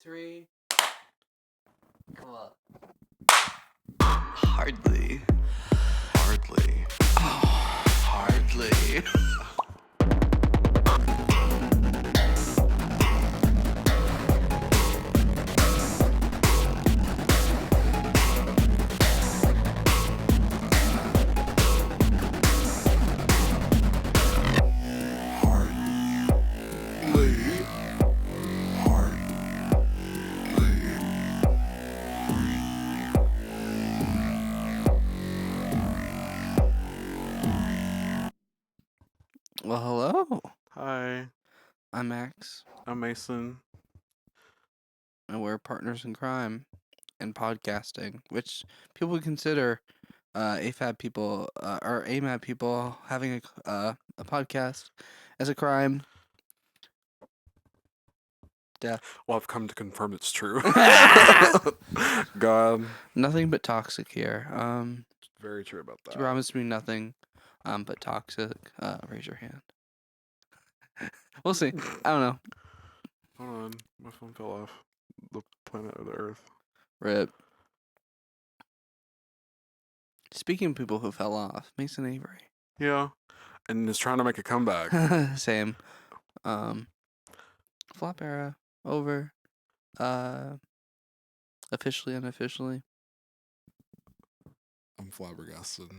3. Come on. Hardly. Hardly. Oh, hardly. Well, hello. Hi, I'm Max, I'm Mason. and we're partners in crime and podcasting, which people consider AFAB people or AMAB people having a podcast as a crime. Death. Well, I've come to confirm it's true. God, Nothing but toxic here. very true about that. You promised me nothing but toxic. Raise your hand. We'll see. I don't know. Hold on, my phone fell off the planet of the Earth. Rip. Speaking of people who fell off, Mason Avery. Yeah, and is trying to make a comeback. Same. Flop era over. Officially, unofficially. I'm flabbergasted.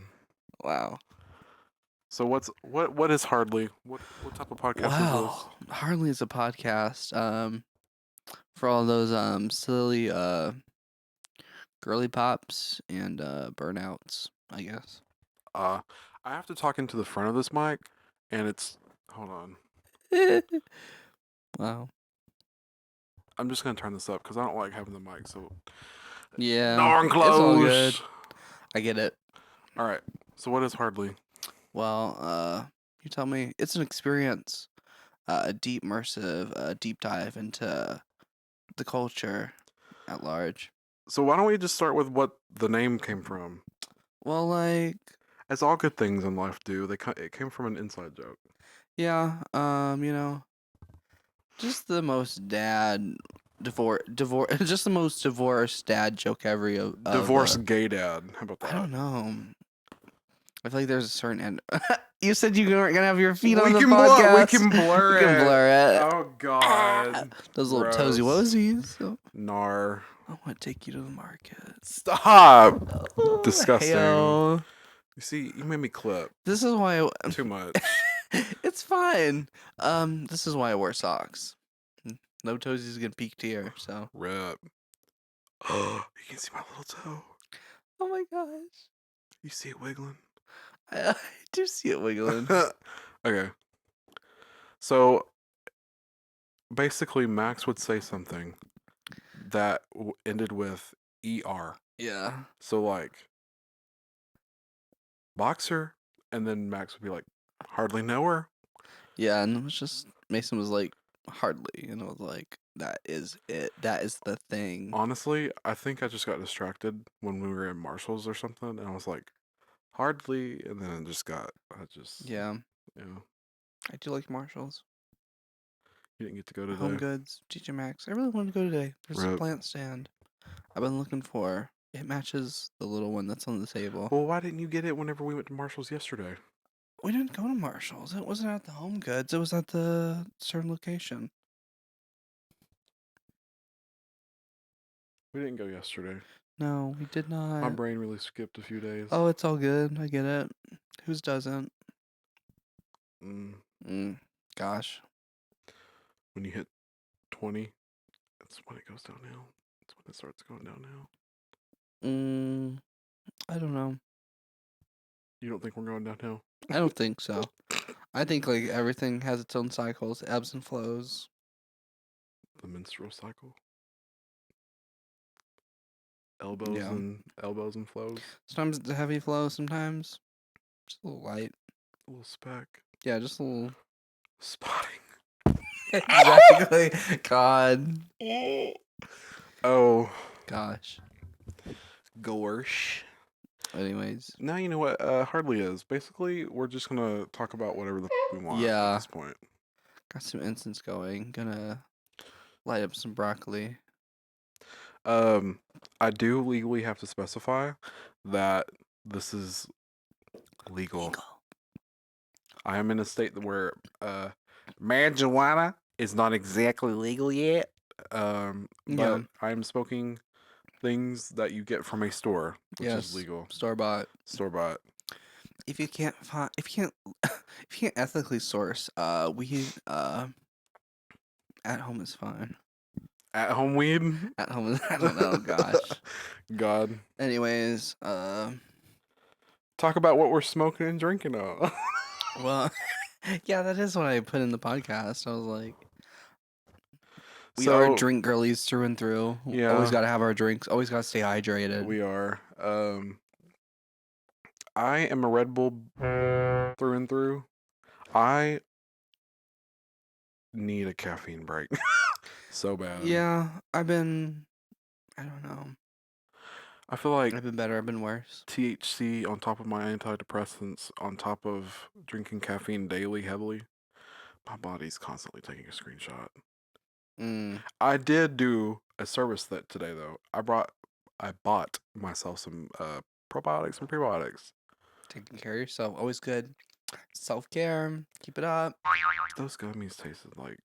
Wow. So what is Hardly? What type of podcast Wow. Hardly is a podcast. For all those silly girly pops and burnouts, I guess. is this? I have to talk into the front of this mic, and it's hold on. Wow. I'm just gonna turn this up because I don't like having the mic so Yeah. darn close. It's all good. I get it. All right. So what is Hardly? Well, you tell me. It's an experience, a deep immersive, deep dive into the culture at large. So why don't we just start with what the name came from? Well, like, As all good things in life do, it came from an inside joke. yeah, just the most divorce, just the most divorced dad joke ever. Divorced gay dad. How about that? I don't know. I feel like there's a certain end. You said you weren't gonna have your feet on the podcast. We can blur You can blur it. Oh God. Those little Gross. toesy woesies. So, Nar. I want to take you to the market. Stop. Oh, Disgusting. hell. You see, you made me clip This is why too much. it's fine. This is why I wear socks. No toesies gonna peek here. So. Rip. Oh, you can see my little toe. Oh my gosh. You see it wiggling? I do see it wiggling. Okay. So basically, Max would say something that ended with ER. Yeah. So like boxer, and then Max would be like, hardly know her. Yeah, and it was just Mason was like, hardly, and it was like, that is it. That is the thing. Honestly, I think I just got distracted when we were in Marshalls or something, and I was like, hardly, and then it just got. Yeah. Yeah. I do like Marshalls. You didn't get to go today. Home Goods, TJ Maxx. I really wanted to go today. There's a Rip. plant stand I've been looking for. It matches the little one that's on the table. Well, why didn't you get it whenever we went to Marshalls yesterday? We didn't go to Marshalls. It wasn't at the Home Goods. It was at the certain location. We didn't go yesterday. No, we did not. My brain really skipped a few days. Oh, it's all good. I get it. Whose doesn't? Gosh. When you hit 20, that's when it goes downhill. That's when it starts going downhill. I don't know. You don't think we're going downhill? I don't think so. I think like everything has its own cycles, ebbs and flows. The menstrual cycle. Elbows and flows. Sometimes it's a heavy flow, sometimes just a little light. A little speck. Yeah, just a little Spotting. exactly. God. Oh. Gosh. Gorsh. Anyways. Now you know what Hardly is. Basically, we're just gonna talk about whatever the we want at this point. Got some incense going. Gonna light up some broccoli. I do legally have to specify that this is legal. I am in a state where marijuana is not exactly legal yet. Yeah. But I'm smoking things that you get from a store, which is Yes. legal. Store bought. Store bought. If you can't find, if you can't, if you can't ethically source, weed, at home is fine. At home weed. At home is, I don't know, gosh. God. Anyways, Talk about what we're smoking and drinking on. well, yeah, that is what I put in the podcast. I was like, we are So drink girlies through and through. Always yeah, got to have our drinks. Always got to stay hydrated. we are. I am a Red Bull through and through. I need a caffeine break so bad. Yeah, I don't know. I feel like I've been better. I've been worse. THC on top of my antidepressants, on top of drinking caffeine daily heavily, my body's constantly taking a screenshot. Mm, I did do a service that today though. I bought myself some probiotics and prebiotics. taking care of yourself. Always good. Self care. Keep it up. Those gummies tasted like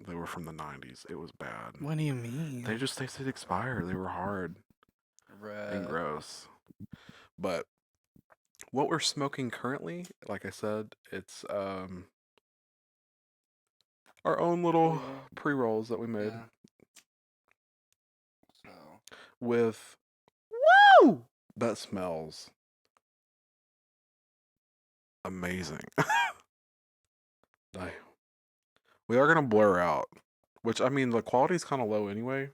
they were from the 90s. It was bad. What do you mean? They just tasted expired. They were hard and Right. gross. But what we're smoking currently, like I said, it's our own little pre-rolls that we made Yeah. So. with woo that smells amazing. I, we are gonna blur out, which I mean the quality's kind of low anyway.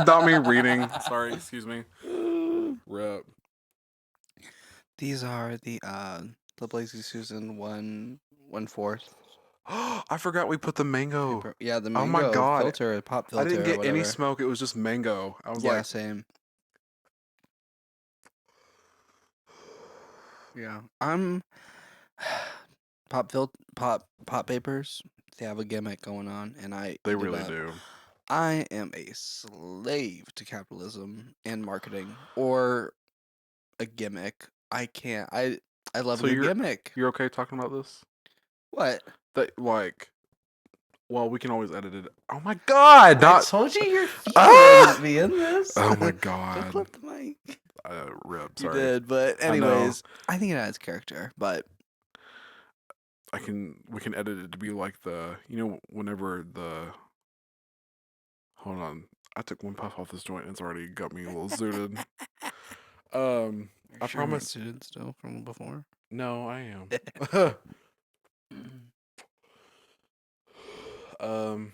Not me reading. Sorry, excuse me. Rip. These are the Lazy Susan 1/4 I forgot we put the mango. paper. Yeah, the Oh my mango god. filter, pop I didn't filter, or get any whatever. smoke. It was just mango. I was Yeah, like, same. Yeah, I'm pop papers. They have a gimmick going on, and I they eat it really up. do. I am a slave to capitalism and marketing, or a gimmick. I can't. I love So a good gimmick. you're okay talking about this? What? That like, well, we can always edit it. Oh my god! I Not. told you your feet Ah! wouldn't be in this. Oh my Don't god. clip the mic. Rip. You Sorry. did, but I know. anyways, I think it adds character. But We can edit it to be like the whenever the hold on. I took one puff off this joint and it's already got me a little zooted. you're I sure I'm not promise. suited still from before. No, I am. um,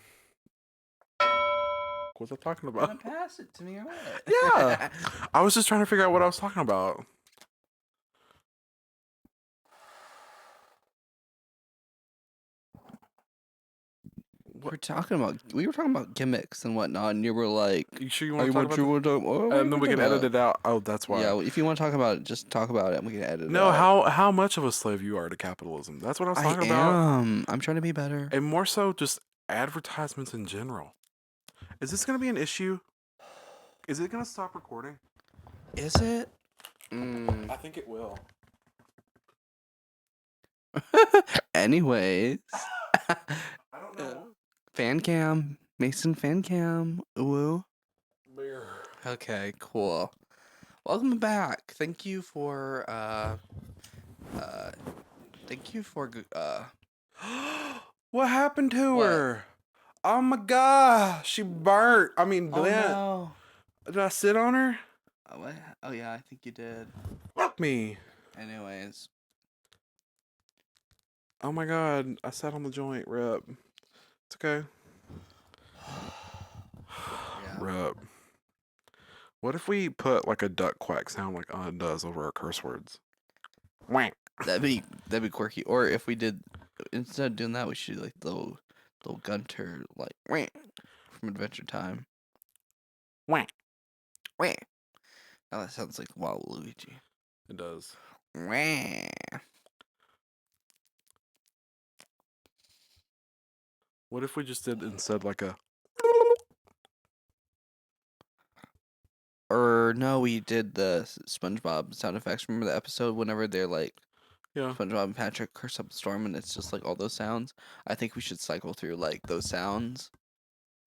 what was I talking You about? gonna pass it to me or what? Yeah, I was just trying to figure out what I was talking about. We were talking about gimmicks and whatnot, and you were like, You sure you "Oh, want to talk about you that? want to talk? What are you And then we talking can edit about?" it out. Oh, that's why. Yeah, if you want to talk about it, just talk about it, and we can edit it No, out. how much of a slave you are to capitalism? That's what I was I talking about. am. I'm trying to be better. And more so, just advertisements in general. Is this going to be an issue? Is it going to stop recording? Is it? I think it will. Anyways, I don't know. fan cam, Mason fan cam. Woo. Beer. Okay, cool. Welcome back. Thank you for What happened to What? her? Oh my god, she burnt. I mean, Oh bent. no. Did I sit on her? Oh, what? Oh yeah, I think you did. Fuck me. Anyways, Oh my god, I sat on the joint. Rip. It's okay. yeah. Rip. What if we put like a duck quack sound like Anna does over our curse words? Whack. That'd be quirky. Or if we did, instead of doing that, we should do like the little Gunter like "Wah" from Adventure Time. Whack. Wah. Oh, that sounds like Waluigi. It does. Wah. What if we just did instead like a or no, we did the SpongeBob sound effects. Remember the episode whenever they're like Yeah. SpongeBob and Patrick curse up a storm, and it's just like all those sounds. I think we should cycle through like those sounds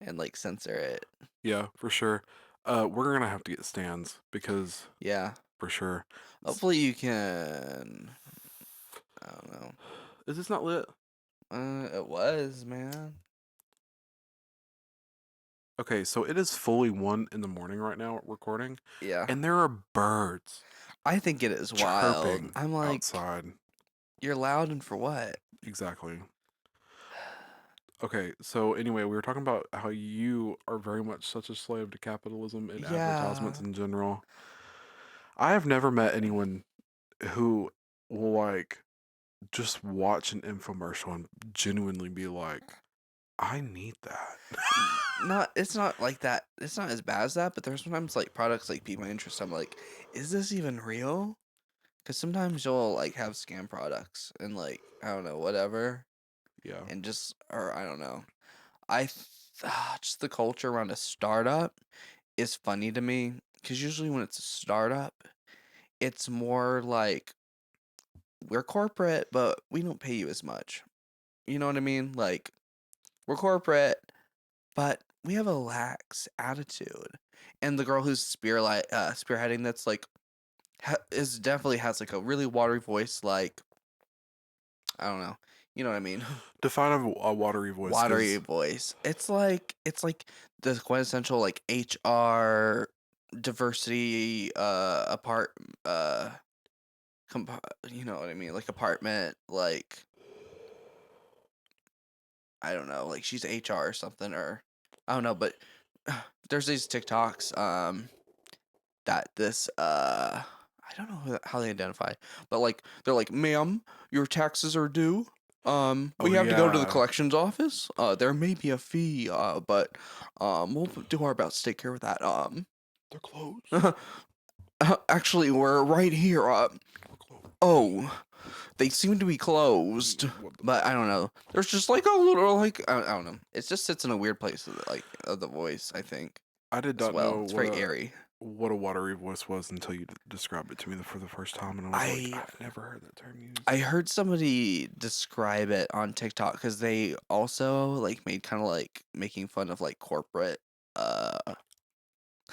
and like censor it. Yeah, for sure. We're gonna have to get stands because Yeah. for sure. Hopefully you can. I don't know. Is this not lit? It was, man. Okay, so it is fully 1 in the morning right now recording, Yeah. and there are birds I think it is wild. chirping I'm like, outside. you're loud and for what? Exactly. Okay, so anyway, we were talking about how you are very much such a slave to capitalism and Yeah. advertisements in general. I have never met anyone who will like just watch an infomercial and genuinely be like, I need that. Not it's not like that. It's not as bad as that, but there's sometimes like products like pique my interest. I'm like, is this even real? Because sometimes you'll like have scam products and like I don't know whatever, Yeah. and just or I don't know. Just the culture around a startup is funny to me because usually when it's a startup, it's more like we're corporate, but we don't pay you as much. You know what I mean? Like we're corporate, but we have a lax attitude. And the girl who's spearheading that's like is definitely has like a really watery voice. Like I don't know, you know what I mean? Define a watery voice, Watery because voice. It's like the quintessential like HR diversity uh you know what I mean? Like apartment like I don't know, like she's HR or something or I don't know, but there's these TikToks that this I don't know how they identify, but like they're like, "Ma'am, your taxes are due. oh We have to go to the yeah, collections office. There may be a fee, but we'll do our best to take care of that. they're closed. Actually, we're right here. We're closed. Oh, they seem to be closed, What the but fuck? I don't know. There's just like a little like I don't know. It just sits in a weird place of the voice. I think I did as not well. know It's very airy. what a watery voice was until you described it to me for the first time, and I was like, I I've never heard that term used. I heard somebody describe it on TikTok because they also like made kind of like making fun of like corporate. Uh,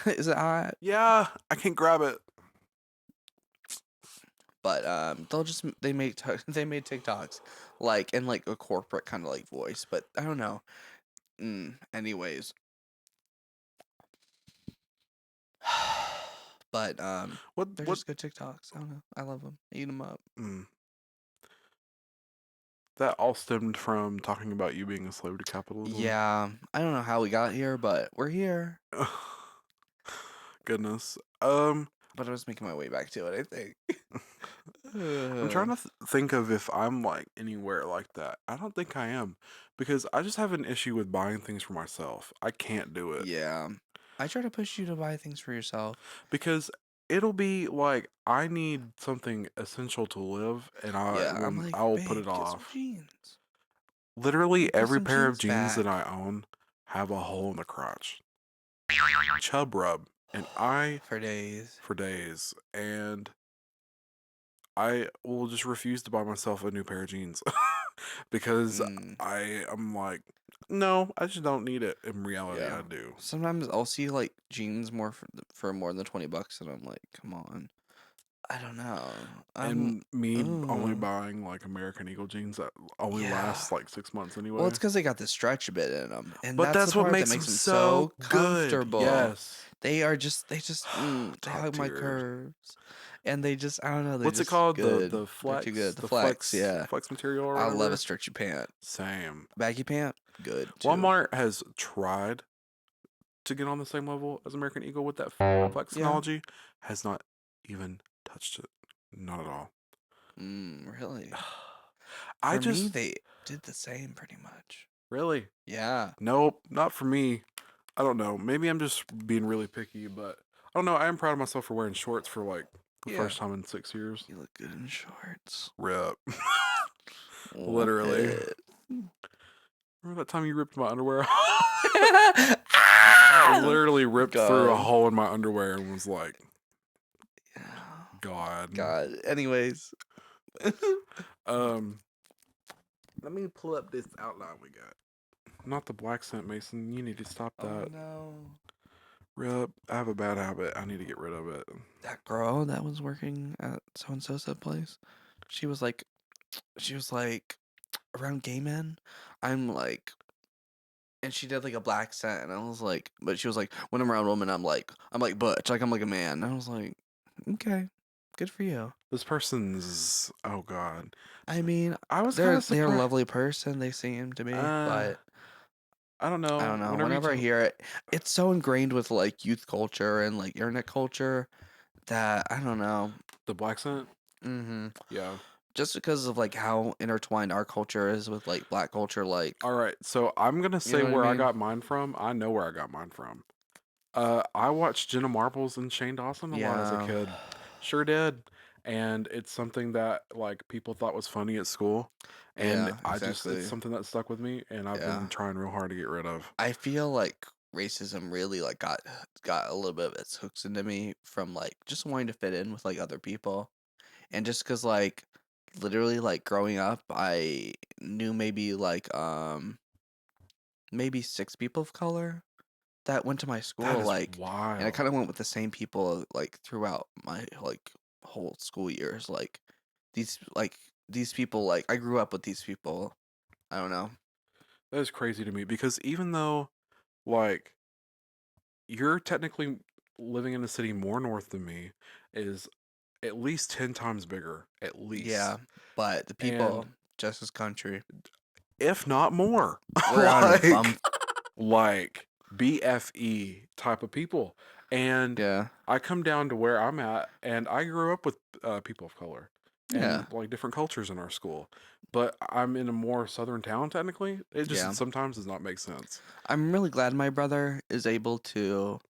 is it hot? Yeah, I can't grab it. But they make they made TikToks like in like a corporate kind of like voice. But I don't know. Anyways, but they're What? just good TikToks. I don't know. I love them. Eat them up. Mm, that all stemmed from talking about you being a slave to capitalism. Yeah, I don't know how we got here, but we're here. Goodness. But I was making my way back to it. I think. I'm trying to think of if I'm like anywhere like that. I don't think I am because I just have an issue with buying things for myself. I can't do it Yeah. I try to push you to buy things for yourself. because it'll be like I need something essential to live and Yeah, I'm like, I will put babe, it get some off. jeans. Literally Put every some pair of jeans jeans that back. I own have a hole in the crotch. Chub rub and I For days. for days and I will just refuse to buy myself a new pair of jeans because Mm, I'm like, no, I just don't need it. In reality, yeah. I do. Sometimes I'll see like jeans more for more than 20 bucks, and I'm like, come on. I don't know. And me only Ooh, buying like American Eagle jeans that only yeah. last like 6 months Well, anyway. it's because they got the stretch a bit in them, and But that's the that's what part that makes them makes them so so good. comfortable. Yes. They Top hug my tier. curves, and they just I don't know, they're What's it just called? good. The They're too flex, good. The flex, yeah. flex material or I love a whatever. stretchy pant. Same. Baggy pant, good too. Walmart has tried to get on the same level as American Eagle with that flex Yeah. technology, has not even touched it. Not at all. Really? I For me, just they did the same pretty much. really Yeah. nope, not for me. I don't know. Maybe I'm just being really picky, but I don't know. I am proud of myself for wearing shorts for like the Yeah. first time in 6 years. You look good in shorts. Rip. Literally. What? Remember that time you ripped my underwear? Ah! literally ripped through a God. hole in my underwear and was like, Yeah. God. God. Anyways. Um, let me pull up this outline we got. Not the black scent, Mason. You need to stop Oh that. no. Rip. I have a bad habit. I need to get rid of it. That girl that was working at so and so's place, she was like, around gay men, I'm like, and she did like a black scent, and I was like, but she was like, when I'm around women, I'm like butch, like I'm like a man. And I was like, okay, good for you. This person's. Oh, God. I mean, I was kind they're of they're a surprised. lovely person. They seem to be, Uh, but I don't I know. don't know. Whenever you Whenever I tell. hear it, it's so ingrained with like youth culture and like internet culture that I don't know. The black scent? hmm Yeah. Just because of like how intertwined our culture is with like black culture, like All right. So I'm going to you say know what I where I mean? got mine from. I know where I got mine from. I watched Jenna Marbles and Shane Dawson a lot as a Yeah, kid. Sure did. And it's something that like people thought was funny at school. And yeah, it's exactly. something that stuck with me and I've Yeah, been trying real hard to get rid of. I feel like racism really like got a little bit of its hooks into me from like just wanting to fit in with like other people, and just because like literally like growing up, I knew maybe six people of color that went to my That school, is like, and I wild. kind of went with the same people like throughout my like whole school years. Like these people, like I grew up with these people. I don't know. That is crazy to me because even though like you're technically living in a city more north than me is at least 10 times bigger, at Yeah, least. but the people And just as country, if not more, we're on a bum. like like BFE type of people. And Yeah, I come down to where I'm at, and I grew up with people of color yeah, and like different cultures in our school. But I'm in a more southern town, technically. It just yeah. sometimes does not make sense. I'm really glad my brother is able to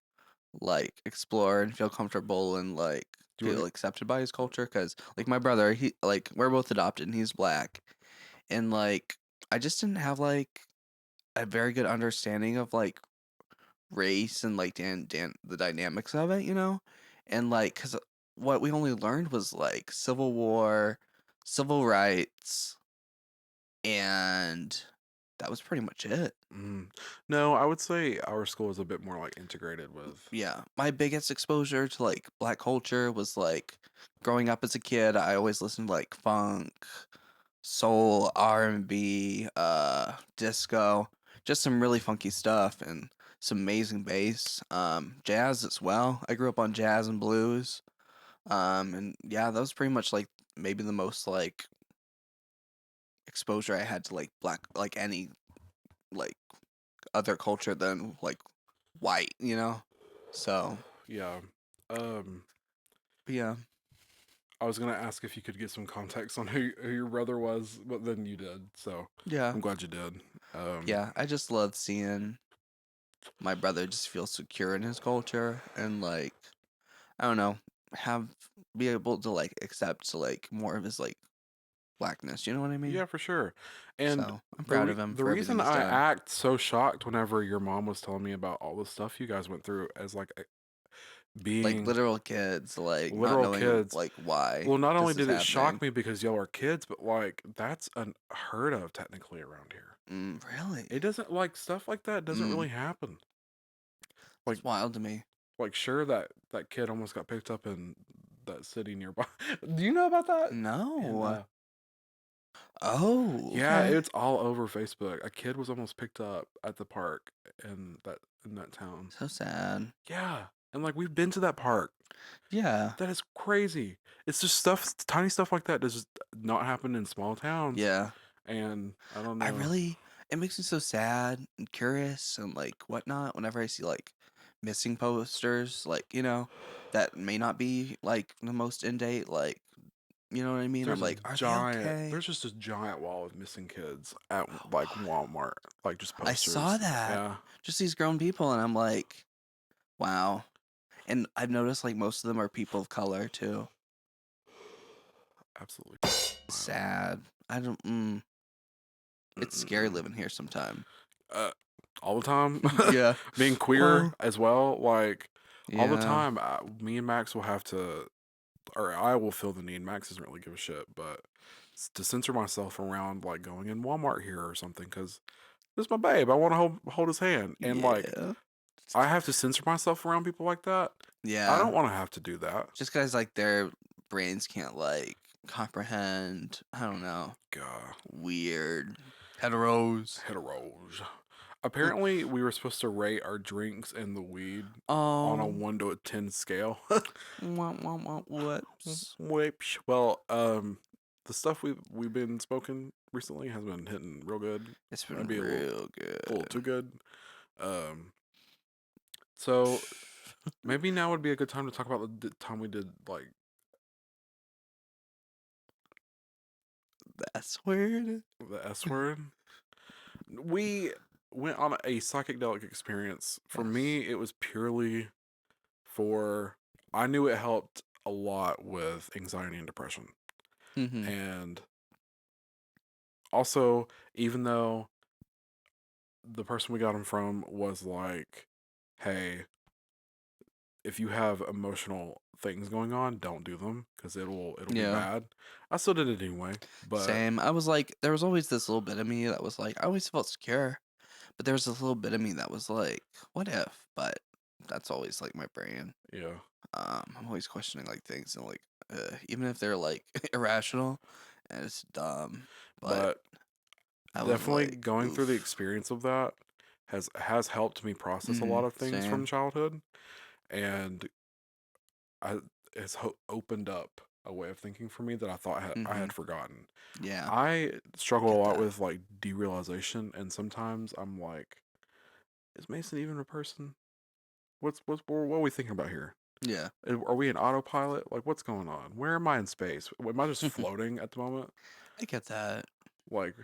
like explore and feel comfortable and like Do you feel want accepted by his culture. Cause like my brother, he like we're both adopted and he's black, and like I just didn't have like a very good understanding of like race and like the dynamics of it, and like because what we only learned was like Civil War, civil rights, and that was pretty much it. Mm. No, I would say our school is a bit more like integrated with. Yeah, my biggest exposure to like black culture was like growing up as a kid. I always listened to like funk, soul, R&B, disco, just some really funky stuff and some amazing bass. Jazz as well. I grew up on jazz and blues. And yeah, that was pretty much like maybe the most like exposure I had to like black, like any like other culture than like white. So, Yeah. Um, but yeah, I was gonna ask if you could get some context on who your brother was, but then you did, so yeah, I'm glad you did. yeah. I just love seeing my brother just feel secure in his culture and like I don't know, have be able to like accept like more of his like blackness. You know what I mean? Yeah, for sure. And So I'm proud of him the for everything reason he's I done. act so shocked whenever your mom was telling me about all the stuff you guys went through as like Like being literal kids, like not literal knowing kids. like why Well, not only this is did it shock happening. me because y'all are kids, but like that's unheard of technically around here. Really? It doesn't like stuff like that doesn't Mm, really happen. Like it's wild to me. sure that kid almost got picked up in that city nearby. Do you know about that? And No. Oh, yeah, okay. it's all over Facebook. A kid was almost picked up at the park in that town. So sad. Yeah, and like we've been to that park. Yeah. That is crazy. It's just stuff, tiny stuff like that does not happen in small towns. Yeah. And I don't I know. really it makes me so sad and curious and like whatnot whenever I see like missing posters, like, that may not be like the most in date, like you know what I mean? I'm like, are they okay? There's just a giant wall of missing kids at Oh, like what? Walmart, like just I saw posters. that. Yeah, Just these grown people and I'm like, wow. And I've noticed like most of them are people of color too. absolutely wild. Sad. I don't it's scary Mm-mm-mm. living here sometime. Uh, all the time. Yeah. Being queer Well, as well, like all the yeah. time. Me and Max will have to, or I will feel the need. Max doesn't really give a shit, but to censor myself around like going in Walmart here or something because this is my babe. I want to hold his hand, and like Yeah. I have to censor myself around people like that. I Yeah. don't want to have to do that. Just guys like their brains can't like comprehend. I don't know. God, Weird. Heteros. heteros. Apparently, we were supposed to rate our drinks and the weed on a Oh. 1 to 10 scale. Whoops. Well, the stuff we've been smoking recently has been hitting real good. It's been Maybe real a little good. too good. Um, so maybe now would be a good time to talk about the time we did like That's weird. the S word. We went on a psychedelic experience. For Yes. me, it was purely for I knew it helped a lot with anxiety and depression. Mm-hmm. And also, even though the person we got them from was like, "Hey, if you have emotional things going on, don't do them because it'll be Yeah. bad." I still did it anyway, but Same. I was like, there was always this little bit of me that was like, I always felt secure, but there was this little bit of me that was like, what if? But that's always like my brain. yeah, I'm always questioning like things and like, even if they're like irrational and it's dumb, but but I was definitely like, going through the oof. experience of that has helped me process a Mm-hmm. lot of things from Same. childhood, and I it's opened up a way of thinking for me that I thought I Mm-hmm. had forgotten. Yeah. I I struggle a get lot that. with like derealization, and sometimes I'm like, is Mason even a person? What are we thinking about here? Yeah. Are we in autopilot? Like, what's going on? Where am I in space? Am I just floating at the moment? I get that. Like,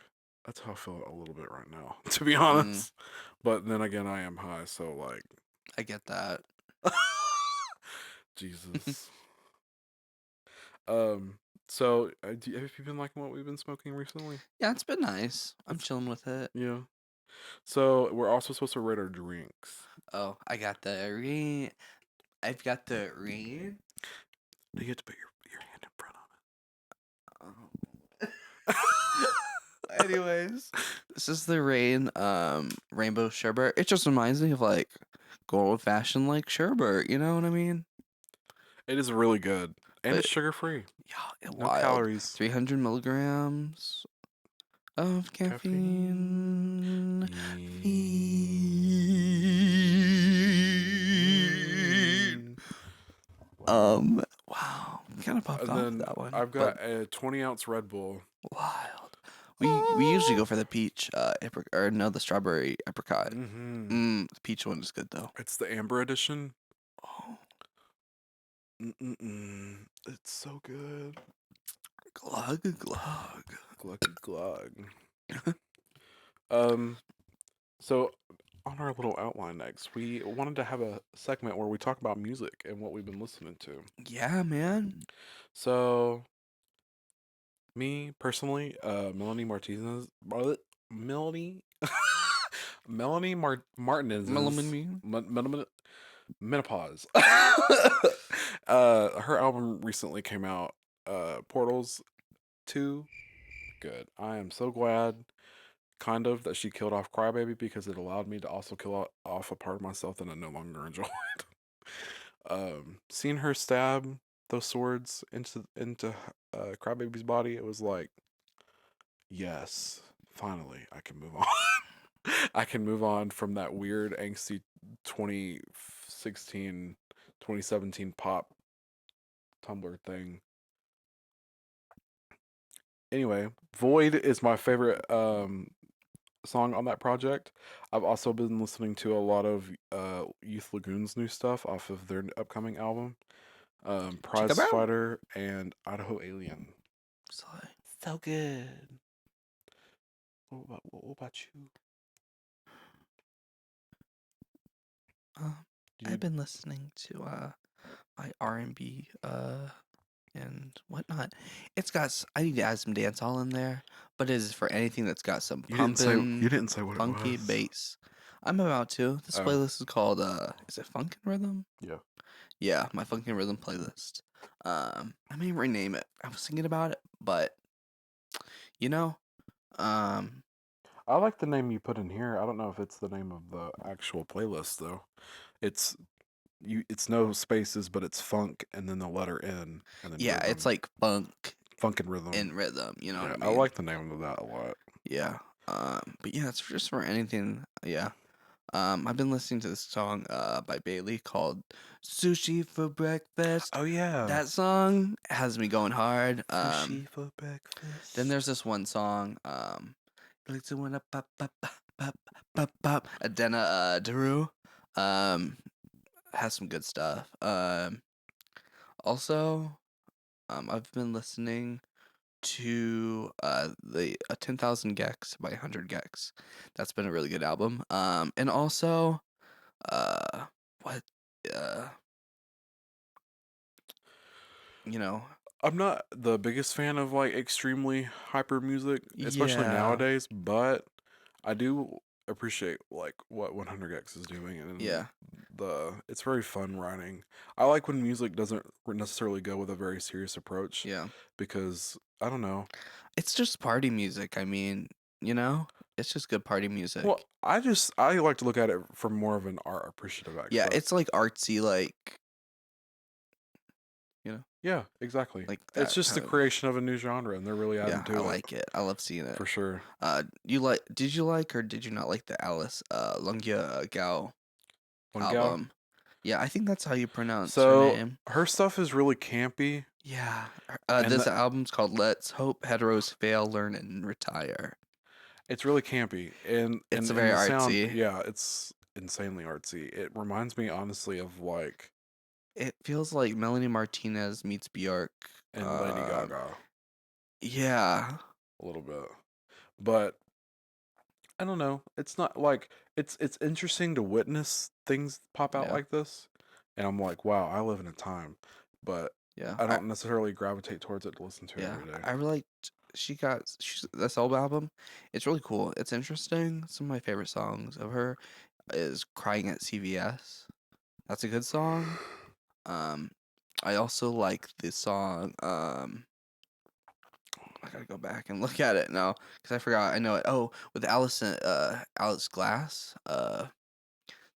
that's how I feel a little bit right now, to be Mm, honest. But then again, I am high, so like, I get that. Jesus. Um. So, have you been liking what we've been smoking recently? Yeah, it's been nice. I'm It's chilling with it. yeah. So we're also supposed to rate our drinks. Oh, I got the rain. I've got the rain. You get to put your hand in front Oh. of Anyways, this is the rain rainbow sherbet. It just reminds me of like good old fashioned like sherbet, you know what I mean? it. It is really good, and But it's sugar free. yeah, No wild. calories. 300 milligrams of Caffeine. caffeine. Mm. Wow, kind of popped And off with then that one, I've but got a 20-ounce Red Bull. wild. We usually go for the peach or no, the strawberry apricot. Mm-hmm. The peach one is good though. It's the Amber edition. Oh, Mm-mm-mm. It's so good. glug glug. Gluggy glug. Um. So on our little outline next, we wanted to have a segment where we talk about music and what we've been listening to. Yeah, man. So me personally, Melanie Martinez, Melanie, Melanie Martinez's Melanin. menopause. Her album recently came out. Portals 2, good. I am so glad, kind of, that she killed off Crybaby because it allowed me to also kill off a part of myself that I no longer enjoy. Seeing her stab those swords into Crybaby's body, it was like, yes, finally, I can move on. I can move on from that weird, angsty 2016, 2017 pop Tumblr thing. Anyway, Void is my favorite song on that project. I've also been listening to a lot of Youth Lagoon's new stuff off of their upcoming album, Check them Prize out. Fighter and Idaho Alien. Slay. So good. What about you? Um, Do I've you been listening to my R&B and whatnot. It's got. I need to add some dancehall in there, but it is for anything that's got some You pumping, didn't say what it funky was. bass. I'm about to. This Oh, playlist is called. Is it Funk and Rhythm? yeah. Yeah, my Funk and Rhythm playlist. I may rename it. I was thinking about it, but you know, um, I like the name you put in here. I don't know if it's the name of the actual playlist though. It's it's no spaces, but it's funk and then the letter N and then yeah, it's rhythm. like funk Funk and rhythm. and rhythm. You know what Yeah, I I mean? like the name of that a lot. Yeah. But yeah, it's just for anything. Yeah. I've been listening to this song by Bailey called "Sushi for Breakfast." Oh yeah. That song has me going hard. Sushi for Then breakfast. there's this one song, like to win a pop pop pop pop pop pop. Adena Daru, um, has some good stuff. Also, I've been listening to the 10,000 Gex by 100 Gex. That's been a really good album. And also, uh, what, uh, you know, I'm not the biggest fan of like extremely hyper music, especially yeah, nowadays, but I do appreciate like what 100X is doing and yeah, it's very fun writing. I like when music doesn't necessarily go with a very serious approach yeah. because I don't know. It's just party music. I mean, you know, it's just good party Well, music. I like to look at it from more of an art appreciative Yeah, aspect. it's like artsy, you know, Yeah, exactly. like It's that just the kind of. creation of a new genre and they're really adding Yeah, I to it like it. I love seeing it. for sure. You like? Did you like or did you not like the Alice Lungia Gao One gal. album? Yeah, I think that's how you pronounce her So name. her stuff is really campy Yeah. and This album's called "Let's Hope Heteros Fail, Learn, and Retire." it's really campy, and It's and very the sound, artsy. yeah, it's insanely artsy. It reminds me honestly of like It feels like Melanie Martinez meets Bjork. in Lady Gaga Yeah, a little bit, but I don't know. It's not like it's interesting to witness things pop out yeah, like this, and I'm like, wow, I live in a time, but yeah. I don't necessarily gravitate towards it to listen to it Yeah, every day. I really liked. She's this old album. It's really cool. It's interesting. Some of my favorite songs of her is "Crying at CVS." That's a good song. Um, I also like the song. I gotta go back and look at it now because I forgot. I know it. Oh, with Alice Glass.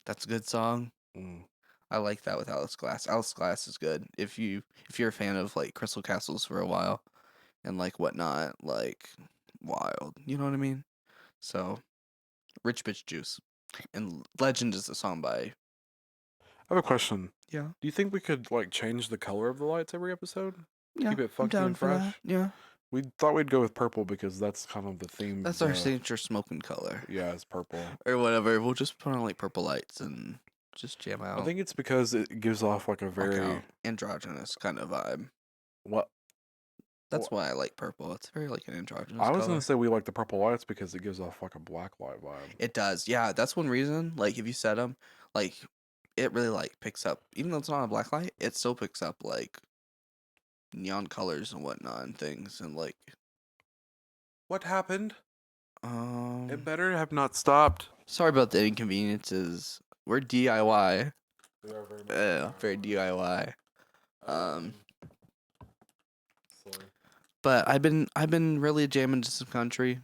That's a good song. Mm. I like that with Alice Glass. Alice Glass is good. If you're a fan of like Crystal Castles for a while and like whatnot, like wild. You know what I mean? So Rich Bitch Juice and Legend is a song by. I have a question. Yeah, Do you think we could like change the color of the lights every episode? yeah, Keep it I'm funky down and for that. fresh? Yeah, We thought we'd go with purple because that's kind of the theme of that's our the. signature smoking color Yeah, it's purple. or whatever. We'll just put on like purple lights and just jam I out, think it's because it gives off like a rock out, very androgynous kind of vibe. what. That's Well, why I like purple. It's very like an androgynous I was gonna color. say we like the purple lights because it gives off like a black light vibe. It does. Yeah, that's one reason. Like if you set them, like it really like picks up. Even though it's not a black light, it still picks up like neon colors and whatnot and things and like What happened? It um. better have not stopped. Sorry about the inconveniences. We're DIY. We are very much Yeah, very DIY. DIY. Um, Silly. but I've been really jamming to some country,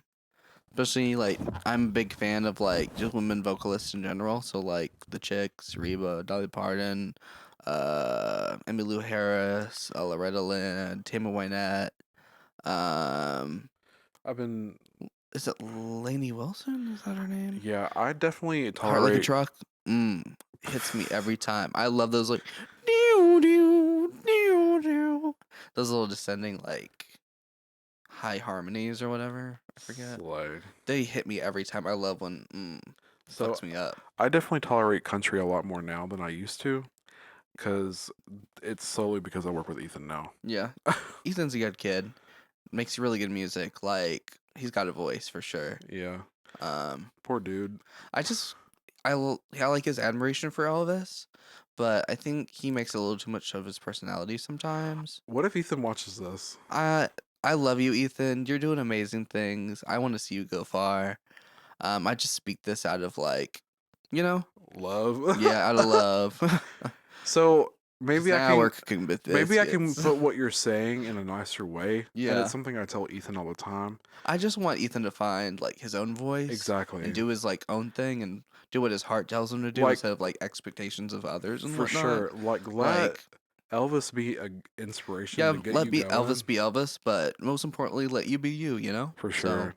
especially like I'm a big fan of like just women vocalists in general. So like the Chicks, Reba, Dolly Parton, Emmylou Harris, Loretta Lynn, Tammy Wynette. Um, I've been, is it Lainey Wilson? Is that her name? yeah, I definitely Heart Like a tolerate. Truck. Hits me every time. I love those like doo doo doo doo. Those little descending like high harmonies or whatever. I forget. Slay. They hit me every time. I love when So fucks me up. I definitely tolerate country a lot more now than I used to, because it's solely because I work with Ethan now. Yeah. Ethan's a good kid. Makes really good music. Like he's got a voice for sure. Yeah, Um poor dude. I just I like his admiration for Elvis, but I think he makes a little too much of his personality sometimes. What if Ethan watches this? I I love you, Ethan. You're doing amazing things. I want to see you go far. I just speak this out of like, you know, Love. yeah, out of love. So Cause now we're cooking with maybe I can biscuits. put what you're saying in a nicer way, and it's Yeah. something I tell Ethan all the time. I just want Ethan to find like his own voice and Exactly. do his like own thing and do what his heart tells him to do Like instead of like expectations of others and for whatnot. sure. Like let Like, Elvis be a inspiration yeah, to get let you going. Be Elvis, but most importantly, let you be you, you know? For So, sure.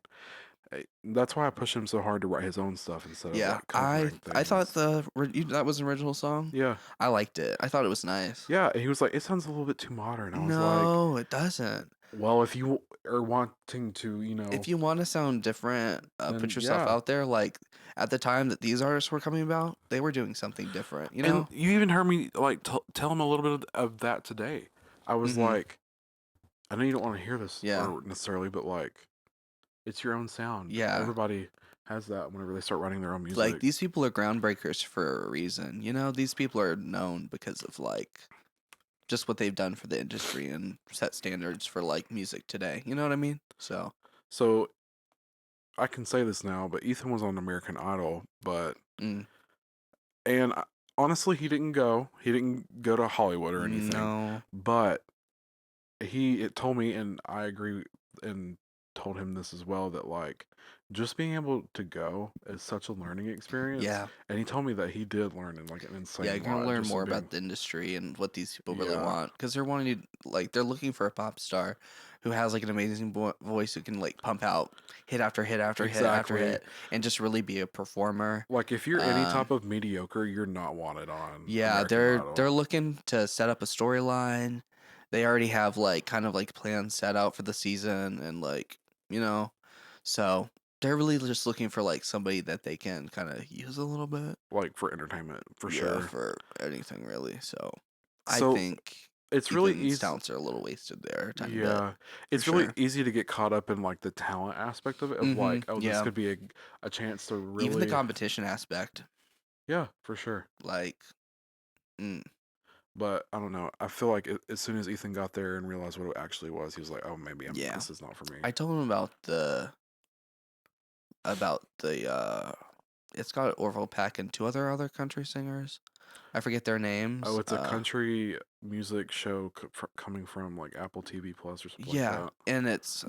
That's why I push him so hard to write his own stuff instead of yeah, like covering I thought things. that was an original song. Yeah. I liked it. I thought it was nice. Yeah. And he was like, it sounds a little bit too modern. I was like, No, it doesn't. well, if you are wanting to, If you want to sound different, then put yourself yeah. out there. Like at the time that these artists were coming about, they were doing something different, you And know? you even heard me like tell him a little bit of that today. I was Mm-hmm. like, I know you don't want to hear this Yeah. or necessarily, but like, it's your own sound. Yeah. Everybody has that whenever they start writing their own Like music. these people are groundbreakers for a reason. You know, these people are known because of like just what they've done for the industry and set standards for like music today. You know what I mean? So, So I can say this now, but Ethan was on American Idol, mm, and honestly, he didn't go. He didn't go to Hollywood or anything, no. but it told me, and I agree, and told him this as well, that like just being able to go is such a learning experience. Yeah. And he told me that he did learn in like an Yeah, insane you're gonna lot learn just more in about being. the industry and what these people really Yeah, want because they're wanting to like they're looking for a pop star who has like an amazing voice who can like pump out hit after hit after hit after exactly. hit and just really be a performer. Like if you're any type Um, of mediocre, you're not wanted on yeah, American Idol. they're looking to set up a storyline. They already have like kind of like plans set out for the season and like you know, so they're really just looking for like somebody that they can kind of use a little bit. Like for entertainment, for Yeah, sure. for anything really. So I So think it's really Ethan's easy. talents are a little wasted there, a tiny bit, Yeah, for it's really sure. easy to get caught up in like the talent aspect of it, of Mm-hmm. like, oh, this Yeah. could be a chance to Even the really, competition aspect, yeah, for sure. like, mm, But I don't know. I feel like as soon as Ethan got there and realized what it actually was, he was like, oh, maybe yeah. this is not for me. I told him about the it's got Orville Peck and two other country singers. I forget their Oh, names. it's a country music show coming from like Apple TV Plus or something like Yeah, that. and it's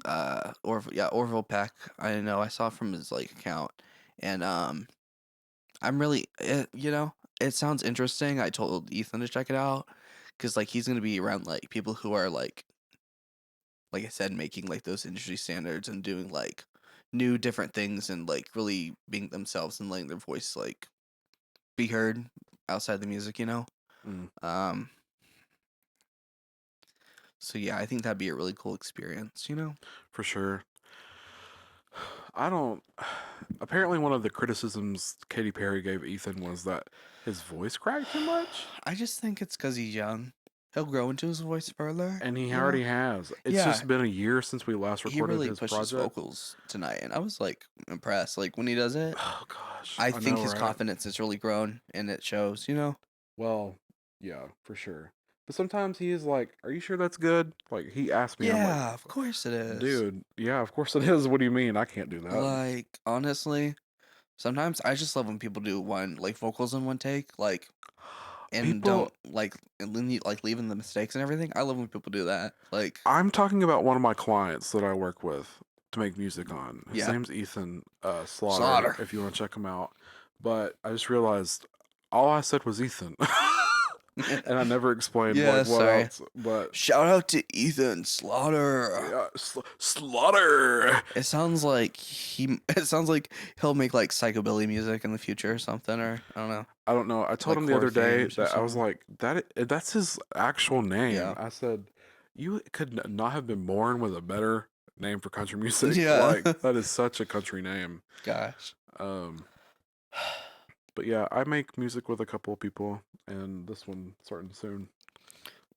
Orville Peck. I know I saw from his like account, and I'm really you know it sounds interesting. I told Ethan to check it out because like he's gonna be around like people who are like I said making like those industry standards and doing like new different things and like really being themselves and letting their voice like be heard outside the music. You know. Mm, Um. So yeah, I think that'd be a really cool experience. You know. for sure. I don't. Apparently, one of the criticisms Katy Perry gave Ethan was that his voice cracked too much. I just think it's because he's young. He'll grow into his voice further, And he you know? already has. It's Yeah, just been a year since we last he recorded really his pushed his project. vocals tonight, and I was like impressed. Like when he does it, Oh gosh, I I think know, his right? confidence has really grown, and it shows, you know? Well, yeah, for sure. But sometimes he is like, "Are you sure that's good?" Like he asked me, and I'm like, Yeah, of course it is. "Dude, yeah, of course it is. What do you mean? I can't do that." Like, honestly, sometimes I just love when people do one, like vocals in one take, like, and People, don't, like, and then like leaving the mistakes and everything. I love when people do that. Like, I'm talking about one of my clients that I work with to make music on. His yeah. name's Ethan Slaughter, Slaughter. if you want to check him out. But I just realized all I said was Ethan. And I never explained Yeah, like what sorry. else. But Shout out to Ethan Slaughter. yeah, Slaughter. It sounds like it sounds like he'll make like psychobilly music in the future or something, or I don't know, I don't know. I told like him the horror other day themes or that I was something. like, that's his actual name. Yeah. I said, you could not have been born with a better name for country music. Yeah. Like that is such a country name. Gosh. Um, but yeah, I make music with a couple of people, and this one starting soon.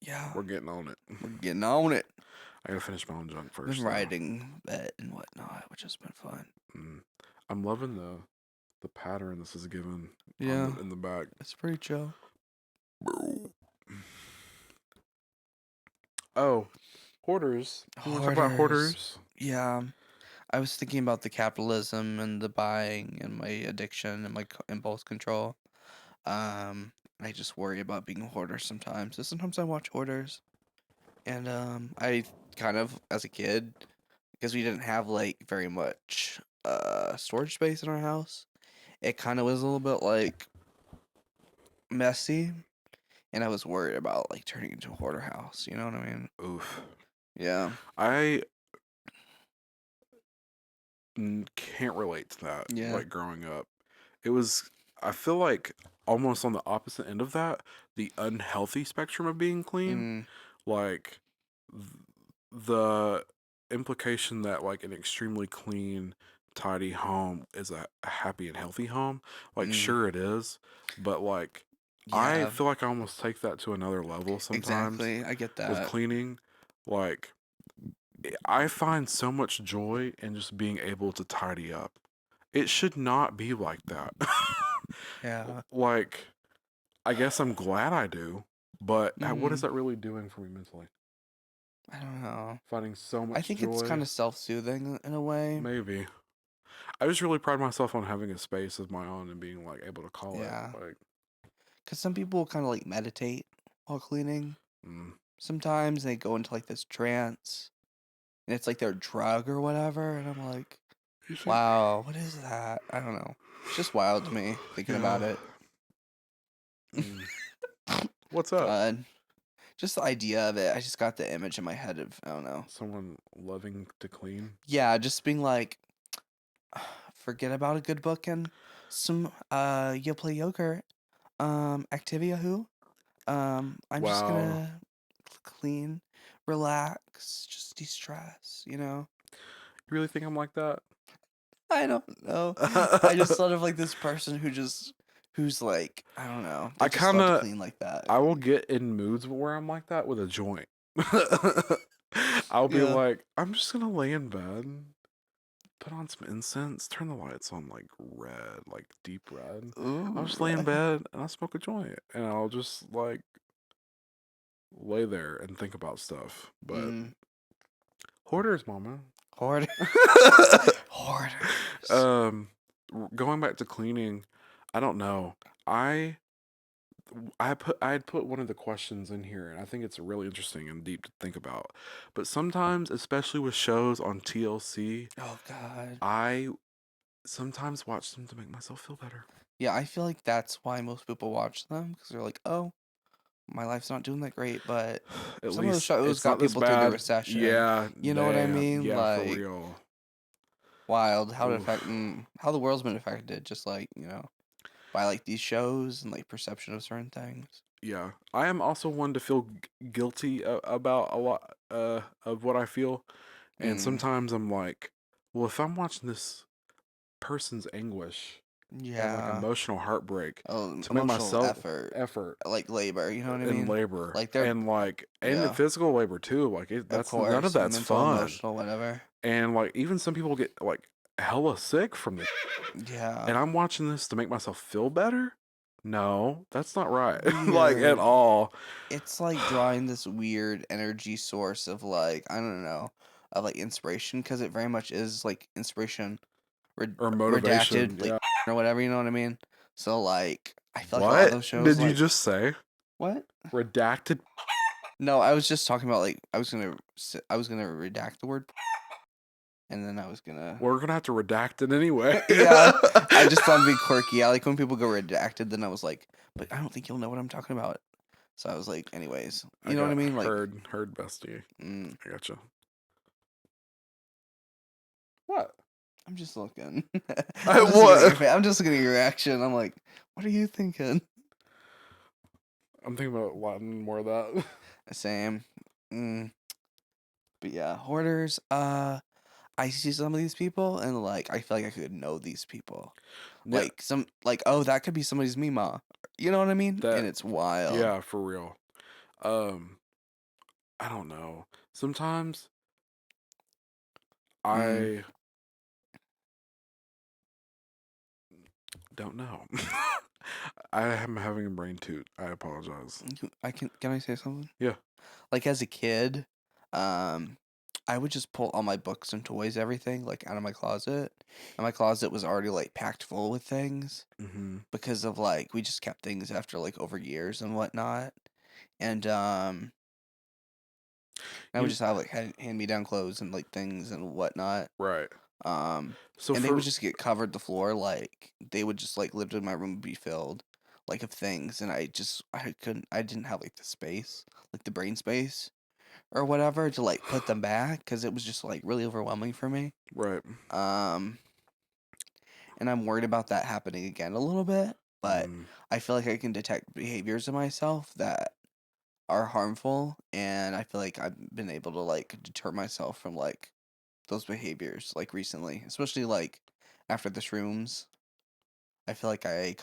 Yeah. We're getting on it. We're getting on it. I gotta finish my own junk I've been first, though. writing that and whatnot, which has been fun. Mm. I'm loving the pattern this is given on Yeah. in the back. It's pretty chill. Oh, hoarders. You want to talk about Hoarders. hoarders? Yeah. I was thinking about the capitalism and the buying and my addiction and my impulse control. Um, I just worry about being a hoarder sometimes. So sometimes I watch hoarders, and I kind of as a kid because we didn't have like very much storage space in our house. It kind of was a little bit like messy, and I was worried about like turning into a hoarder house. You know what I mean? Oof. Yeah. I can't relate to that. Yeah. Like growing up, it was. I feel like almost on the opposite end of that, the unhealthy spectrum of being clean. Mm. Like the implication that like an extremely clean, tidy home is a happy and healthy home. Like Mm. sure it is, but like I Yeah. feel like I almost take that to another level sometimes Exactly. I get with that. cleaning. Like I find so much joy in just being able to tidy up. It should not be like that. Yeah. Like I guess I'm glad I do, but what is Mm. that really doing for me mentally? I don't know. Finding so I much think it's kind joy. of self-soothing in a way. Maybe. I just really pride myself on having a space of my own and being like able to call it Yeah. like, Cause some people kind of like meditate while cleaning. mm, Sometimes they go into like this trance, and it's like their drug or whatever. And I'm like, you think? wow, what is that? I don't know. It's just wild to me thinking Yeah. about it. Mm. What's up? God, just the idea of it. I just got the image in my head of I don't know. Someone loving to clean? Yeah, just being like, forget about a good book and some you'll play yogurt. Activia who? I'm just Wow. gonna clean, relax, just de-stress, you know? You really think I'm like that? I don't know. I just thought of like this person who's like, I don't know, they I just kind love to of clean like that. I will get in moods where I'm like that with a joint. I'll be Yeah. like, I'm just gonna lay in bed, put on some incense, turn the lights on like red, like deep red. I'll Ooh. just lay in bed and I'll smoke a joint and I'll just like lay there and think about stuff. But Mm. hoarders, mama. Hoarder. Hoarders. um, going back to cleaning, I don't know. I I had put one of the questions in here, and I think it's really interesting and deep to think about. But sometimes, especially with shows on TLC, Oh God. I sometimes watch them to make myself feel better. Yeah, I feel like that's why most people watch them because they're like, oh, my life's not doing that great, but At some of those least shows it's got not this people through the bad. recession. Yeah, You know what I damn. mean? Yeah, for Like real. wild how it affect Oof. how the world's been affected, just like by like these shows and like perception of certain things. Yeah, I am also one to feel guilty about a lot of what I feel, and Mm, sometimes I'm like, well, if I'm watching this person's anguish and like yeah. emotional heartbreak Oh, to make emotional myself effort, effort like labor. You know what I in mean? labor Like they're and like and yeah, physical labor too, like of that's none of course, that's mental, fun, emotional, whatever. and like even some people get like hella sick from this. Yeah, And I'm watching this to make myself feel better? No, that's not right. Like at weird. all. It's like drawing this weird energy source of like I don't know, of like inspiration because it very much is like inspiration Or motivation. redacted like Yeah. or whatever. You know what I mean? So like I feel like a lot of What those shows did you like just say? what? Redacted? No, I was just talking about like I was gonna redact the word and then I was gonna We're gonna have to redact it anyway. yeah. I just thought it'd be quirky. I like when people go redacted. Then I was like, but I don't think you'll know what I'm talking about. So I was like, anyways, I you know what I got mean? Like, heard bestie. mm, I gotcha. What? I'm just looking. I, I'm just looking at your what? face. I'm just looking at your reaction. I'm like, what are you thinking? I'm thinking about Latin more of that. Same. Mm, but yeah, hoarders. I see some of these people and like I feel like I could know these people. Yeah, Like some like oh that could be somebody's Mima. You know what I mean? And that it's wild. yeah, for real. Um, I don't know. Sometimes Mm. I don't know. I am having a brain toot. I apologize. Can I say something? Yeah. Like as a kid, um, I would just pull all my books and toys, everything, like out of my closet. And my closet was already like packed full with things Mm-hmm. because of like we just kept things after like over years and whatnot. And I would You just have like hand me down clothes and like things and whatnot. right. Um, So and they would for just get covered the floor, like they would just like literally my room would be filled like of things, and I didn't have like the space, like the brain space or whatever to like put them back because it was just like really overwhelming for me. right. Um, and I'm worried about that happening again a little bit, but Mm, I feel like I can detect behaviors in myself that are harmful, and I feel like I've been able to like deter myself from like those behaviors like recently, especially like after the shrooms. I feel like I've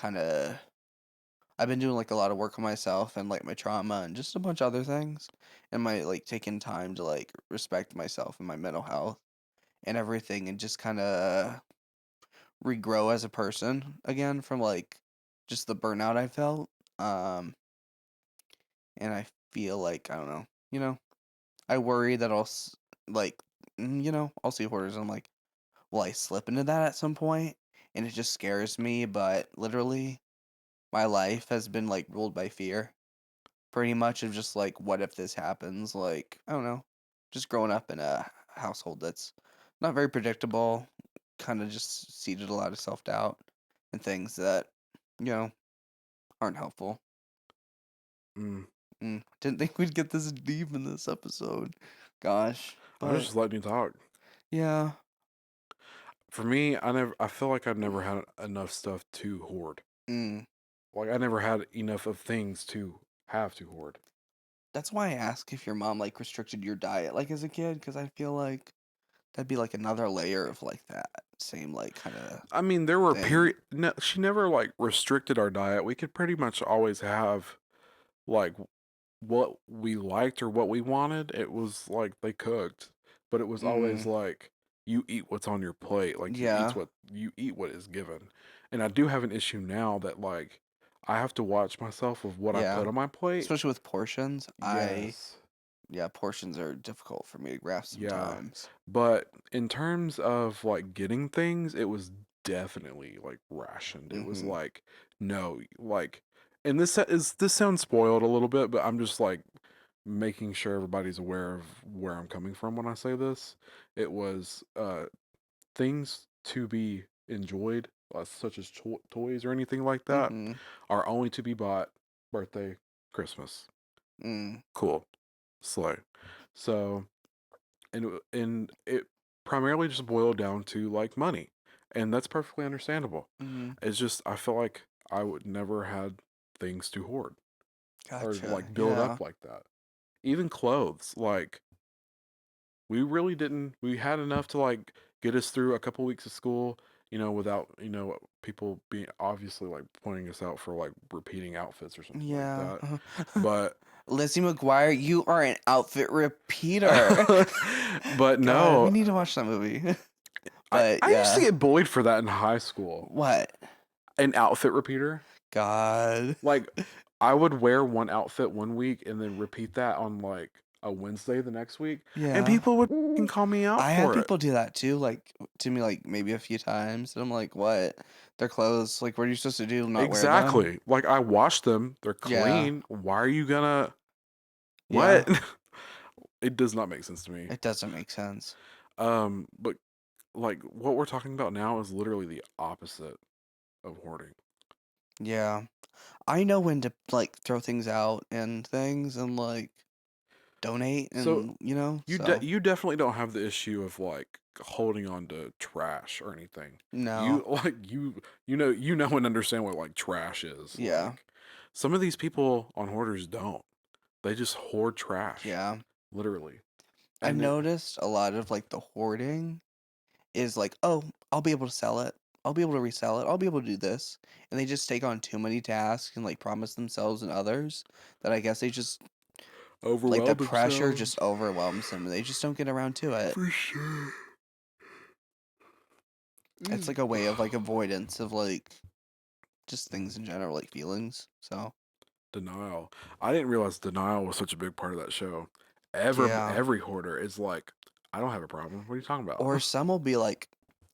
been doing like a lot of work on myself and like my trauma and just a bunch of other things, and my like taking time to like respect myself and my mental health and everything, and just kind of regrow as a person again from like just the burnout I felt. Um, and I feel like I don't know, you know, I worry that like I'll see hoarders and I'm like, will I slip into that at some point? And it just scares me, but literally my life has been like ruled by fear. Pretty much of just like what if this happens? Like, I don't know. Just growing up in a household that's not very predictable, kind of just seeded a lot of self-doubt and things that, you know, aren't helpful. mm. Didn't think we'd get this deep in this episode. Gosh. I was But just letting you talk. yeah. For me, I feel like I've never had enough stuff to hoard. Mm. Like I never had enough of things to have to hoard. That's why I ask if your mom like restricted your diet like as a kid, because I feel like that'd be like another layer of like that same like kind of I mean, there were thing. period. No, she never like restricted our diet. We could pretty much always have like what we liked or what we wanted. It was like they cooked, but it was always Mm. like you eat what's on your plate. Like Yeah. you eat what is given. And I do have an issue now that like I have to watch myself of what I Yeah. put on my plate. Especially with portions. Yes. Yeah, portions are difficult for me to grasp Yeah. sometimes. But in terms of like getting things, it was definitely like rationed. It was Mm-hmm. like no, like and this sounds spoiled a little bit, but I'm just like making sure everybody's aware of where I'm coming from when I say this. It was things to be enjoyed, such as toys or anything like that, Mm-hmm. are only to be bought birthday, Christmas. Mm. Cool. Slay. So and it primarily just boiled down to like money, and that's perfectly understandable. Mm-hmm. It's just I feel like I would never had things to hoard or Gotcha. like build Yeah. up like that. Even clothes, like we really didn't. We had enough to like get us through a couple weeks of school, without people being obviously like pointing us out for like repeating outfits or something like Yeah. that. But Lizzie McGuire, you are an outfit repeater. but God, we no, need to watch that movie. I But I used to yeah. get bullied for that in high school. What? An outfit repeater. God. Like I would wear one outfit one week and then repeat that on like a Wednesday the next week, and Yeah. people would fucking call me out I had for it. people do that too, like to me, like maybe a few times, and I'm like, "What? Their clothes? Like, what are you supposed to do? Not wear them?" Exactly. Like I washed them, they're Yeah, clean. Why are you gonna yeah. what? It does not make sense to me. It doesn't make sense. But like what we're talking about now is literally the opposite of hoarding. Yeah, I know when to like throw things out and things, and like donate, So and you know. you So you definitely don't have the issue of like holding on to trash or anything. no, You like you know and understand what like trash is. yeah, Like some of these people on hoarders don't. They just hoard trash, yeah. literally. I've And it noticed a lot of like the hoarding is like, oh, I'll be able to sell it. I'll be able to resell it. I'll be able to do this. And they just take on too many tasks and like promise themselves and others that I guess they just like the overwhelm pressure themselves just overwhelms them and they just don't get around to it. for sure. It's Mm. like a way of like avoidance of like just things in general, like feelings. So Denial. I didn't realize denial was such a big part of that show. yeah. Every hoarder is like, I don't have a problem. What are you talking Or about? some will be like,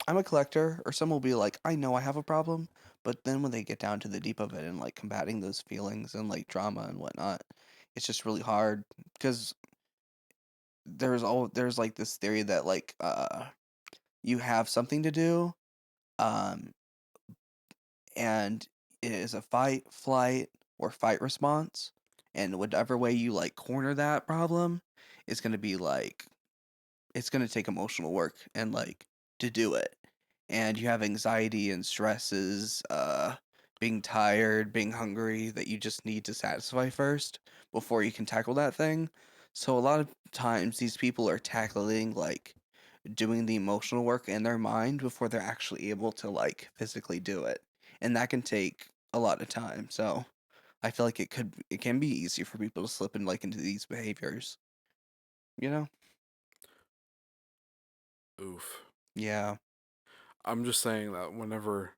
I'm a collector, or some will be like, I know I have a problem, but then when they get down to the deep of it and like combating those feelings and like drama and whatnot, it's just really hard because there's like this theory that like you have something to do, um and it is a fight, flight, or fight response, and whatever way you like corner that problem is going to be like it's going to take emotional work and like to do it. And you have anxiety and stresses, being tired, being hungry that you just need to satisfy first before you can tackle that thing. So a lot of times these people are tackling like doing the emotional work in their mind before they're actually able to like physically do it. And that can take a lot of time. So I feel like it can be easy for people to slip in like into these behaviors, you know? Oof. Yeah. I'm just saying that whenever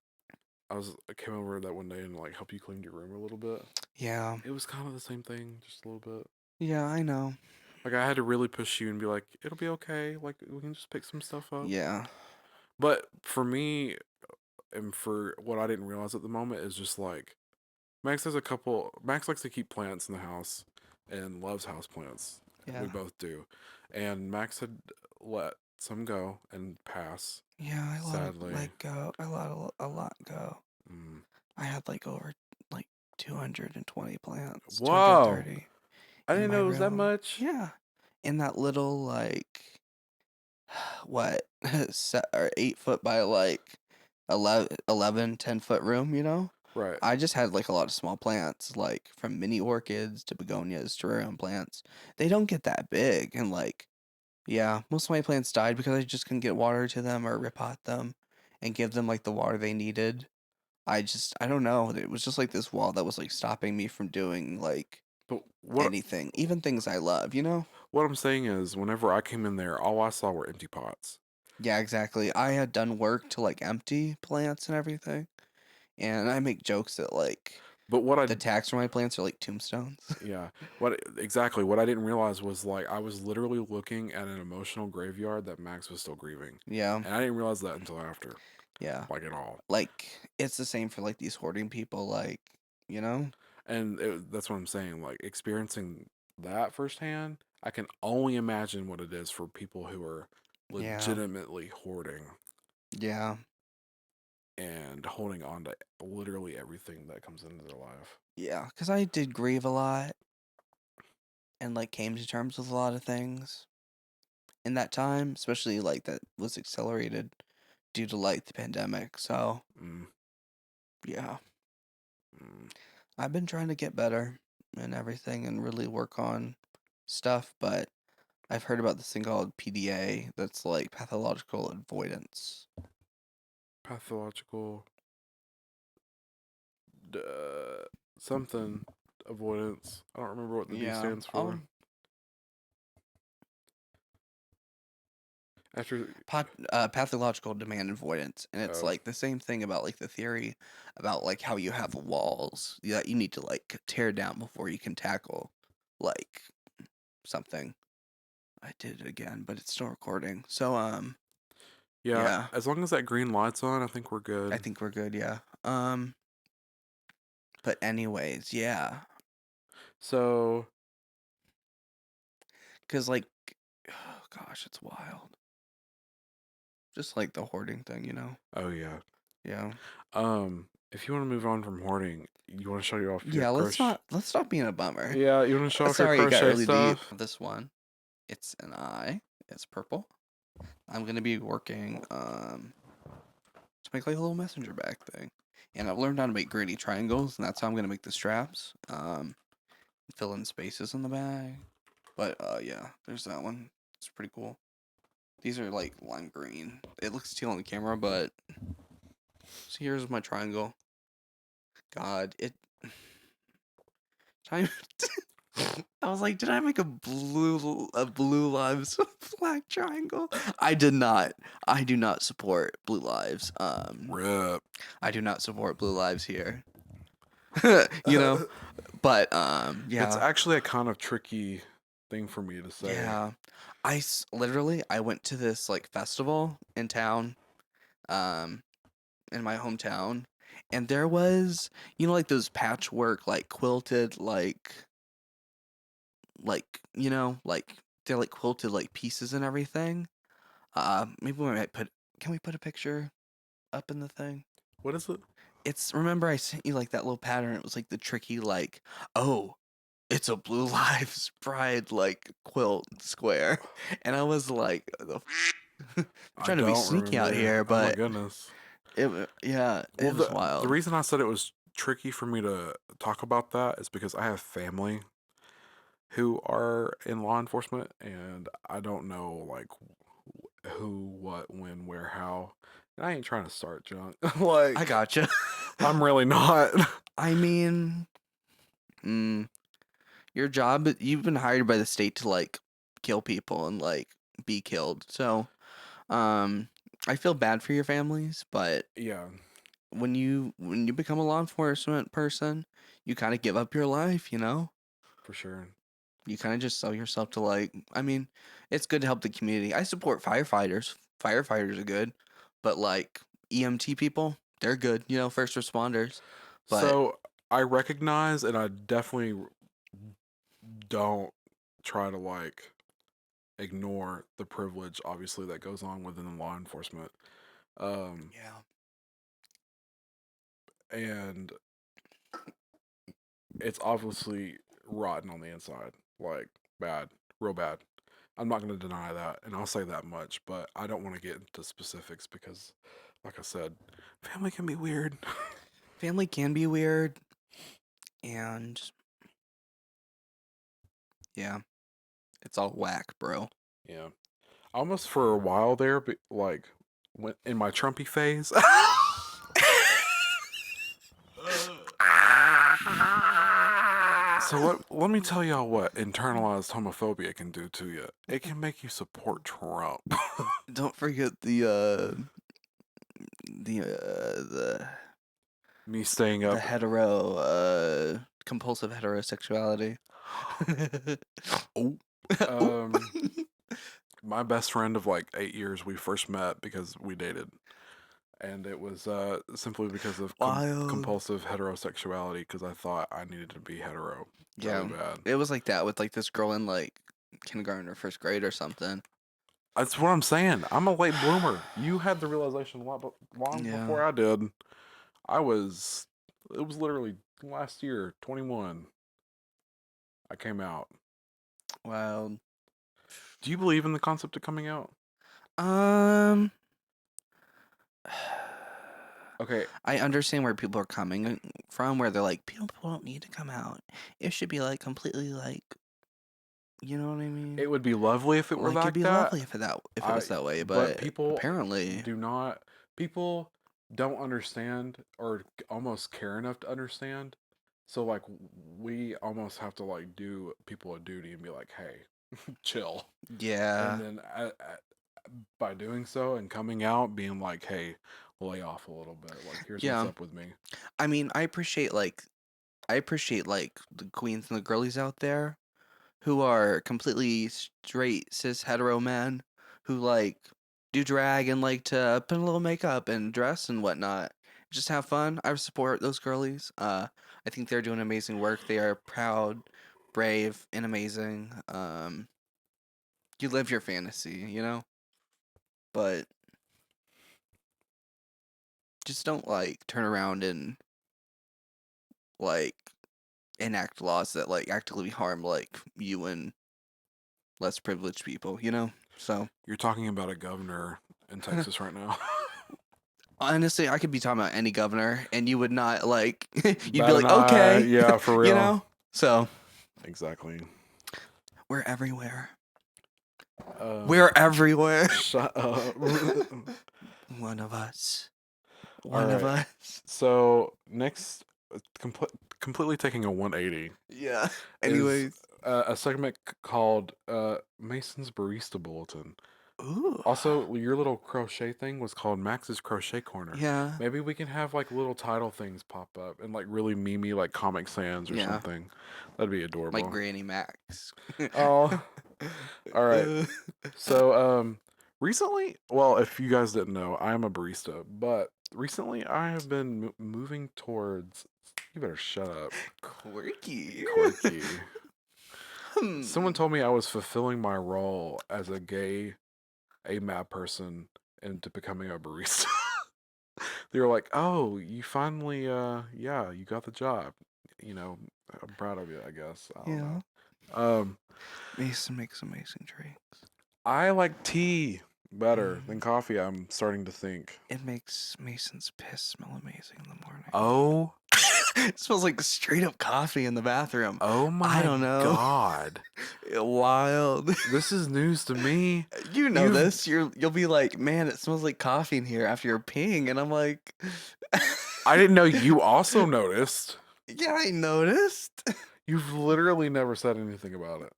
I came over that one day and like help you clean your room a little bit, Yeah. it was kind of the same thing, just a little bit. Yeah, I know. Like I had to really push you and be like, it'll be okay. Like we can just pick some stuff up. Yeah. But for me, and for what I didn't realize at the moment is just like Max has a couple. Max likes to keep plants in the house and loves house plants. We Yeah. both do, and Max had let some go and pass. Yeah, I Sadly, let go. I let a lot go. mm. I had like over like 220 plants, Whoa! 230 I in didn't my know it was that room. much. Yeah. In that little what or 8 foot by like 10 foot room, you know? Right, I just had like a lot of small plants, like from mini orchids to begonias, terrarium plants. They don't get that big, and like, yeah, most of my plants died because I just couldn't get water to them or repot them and give them like the water they needed. I don't know. It was just like this wall that was like stopping me from doing like but anything, even things I love, you know? what I'm saying is, whenever I came in there, all I saw were empty pots. Yeah, exactly. I had done work to like empty plants and everything. And I make jokes that like But what I the tags for my plants are like tombstones. Yeah. What I didn't realize was like I was literally looking at an emotional graveyard that Max was still grieving. Yeah, And I didn't realize that until after. yeah. Like at all. Like it's the same for like these hoarding people, like, you know? And that's what I'm saying. Like experiencing that firsthand, I can only imagine what it is for people who are Yeah. legitimately hoarding Yeah. and holding on to literally everything that comes into their life. Yeah. Cause I did grieve a lot and like came to terms with a lot of things in that time, especially like that was accelerated due to like the pandemic. So Mm, yeah. mm. I've been trying to get better and everything and really work on stuff, but I've heard about this thing called PDA that's like pathological avoidance. Pathological uh, something avoidance. I don't remember what the D Yeah. stands for. After Pathological demand avoidance, and it's oh like the same thing about like the theory about like how you have walls that you need to like tear down before you can tackle like something. I did it again, but it's still recording. So yeah, yeah, as long as that green light's on, I think we're I good. think we're good. Yeah. But anyways, yeah, So because like, oh gosh, it's wild. Just like the hoarding thing, you know. oh yeah. Yeah. If you want to move on from hoarding, you want to show you off your Yeah. crochet. Let's stop being a bummer. Yeah, you want to show off your Sorry, it got crochet really deep. stuff. This one. It's an eye. It's purple. I'm gonna be working to make like a little messenger bag thing. And I've learned how to make granny triangles, and that's how I'm gonna make the straps. Fill in spaces in the bag. But yeah, there's that one. It's pretty cool. These are like lime green. It looks teal on the camera, but so here's my triangle. God, it time I was like, did I make a blue lives flag triangle? I did not. I do not support blue lives. Rip. I do not support blue lives here. you know, but It's yeah, actually a kind of tricky thing for me to say. yeah. Literally I went to this like festival in town, um, in my hometown, and there was like those patchwork like quilted like they're like quilted like pieces and everything. Maybe we might put. Can we put a picture up in the thing? What is it? It's remember I sent you like that little pattern. It was like the tricky like, oh, it's a Blue Lives Pride like quilt square, and I was like, I'm I trying to be don't sneaky out remember. here, Oh my but goodness. yeah, Well, it was the wild. reason I said it was tricky for me to talk about that is because I have family who are in law enforcement, and I don't know like who, what, when, where, how. And I ain't trying to start junk. I Like, gotcha. I'm really not. I mean, mm, your job. You've been hired by the state to like kill people and like be killed. So, um, I feel bad for your families, but Yeah, when you become a law enforcement person, you kind of give up your life, for sure. You kind of just sell yourself to like, I mean, it's good to help the community. I support firefighters. Firefighters are good, but like EMT people, they're good, first responders. But So I recognize, and I definitely don't try to like ignore the privilege, obviously, that goes on within law enforcement. Um, yeah. and it's obviously rotten on the inside, like bad, real bad. I'm not going to deny that, and I'll say that much, but I don't want to get into specifics because, like I said, family can be weird. Family can be weird, and yeah, it's all whack, bro. Yeah, almost for a while there, but like when in my Trumpy phase. So let me tell y'all what internalized homophobia can do to you. It can make you support Trump. Don't forget the Me staying the up. hetero compulsive heterosexuality. Oh, Oop. my best friend of like 8 years, we first met because we dated, and it was simply because of Wild. compulsive heterosexuality. Because I thought I needed to be hetero really Yeah, bad. it was like that with like this girl in like kindergarten or first grade or something. That's what I'm saying. I'm a late bloomer. You had the realization a lot, long Yeah, before I did. I was. It was literally last year, 21. I came out. wild. Do you believe in the concept of coming out? Um, Okay, I understand where people are coming from, where they're like, people don't need to come out. It should be like completely like, you know what I mean? it would be lovely if it were Like it'd like be that. lovely if it was that way, But but people apparently, do not. People don't understand or almost care enough to understand. So like we almost have to like do people a duty and be like, hey, chill. And yeah, then by doing so and coming out, being like, hey, lay off a little bit. Like here's what's yeah. up with me. I mean, I appreciate like the queens and the girlies out there who are completely straight cis hetero men who like do drag and like to put a little makeup and dress and whatnot. Just have fun. I support those girlies. I think they're doing amazing work. They are proud, brave, and amazing. You live your fantasy, but just don't like turn around and like enact laws that like actively harm like you and less privileged people. So You're talking about a governor in Texas right now. honestly, I could be talking about any governor, and you would not like. You'd be Bat an like, eye, okay, yeah, for you real. know. So Exactly. we're everywhere. Um, We're everywhere. shut up. One of us. All One of right. us. So next, completely taking a 180 Yeah. is Anyways. a segment called Mason's Barista Bulletin. Ooh. Also, your little crochet thing was called Max's Crochet Corner. Yeah. Maybe we can have like little title things pop up and like really memey like Comic Sans or Yeah. something. That'd be Like adorable. Granny Max. Oh, all right. Uh, So, recently, well, if you guys didn't know, I am a barista, but recently I have been moving towards. You better shut up, Quirky. quirky. Someone Hmm. told me I was fulfilling my role as a gay AMAB person into becoming a barista. They were like, "Oh, you finally, yeah, you got the job. You know, I'm proud of you. I guess I don't Yeah. know." Um, Mason makes amazing drinks. I like tea better than Mm. coffee. I'm starting to think. It makes Mason's piss smell amazing in the morning. Oh, It smells like straight up coffee in the bathroom. oh I my don't know. God, Wild. this is news to me. You know You've, this. You'll be like, man, it smells like coffee in here after you're peeing, and I'm like, I didn't know you also noticed. yeah, I noticed. You've literally never said anything about it.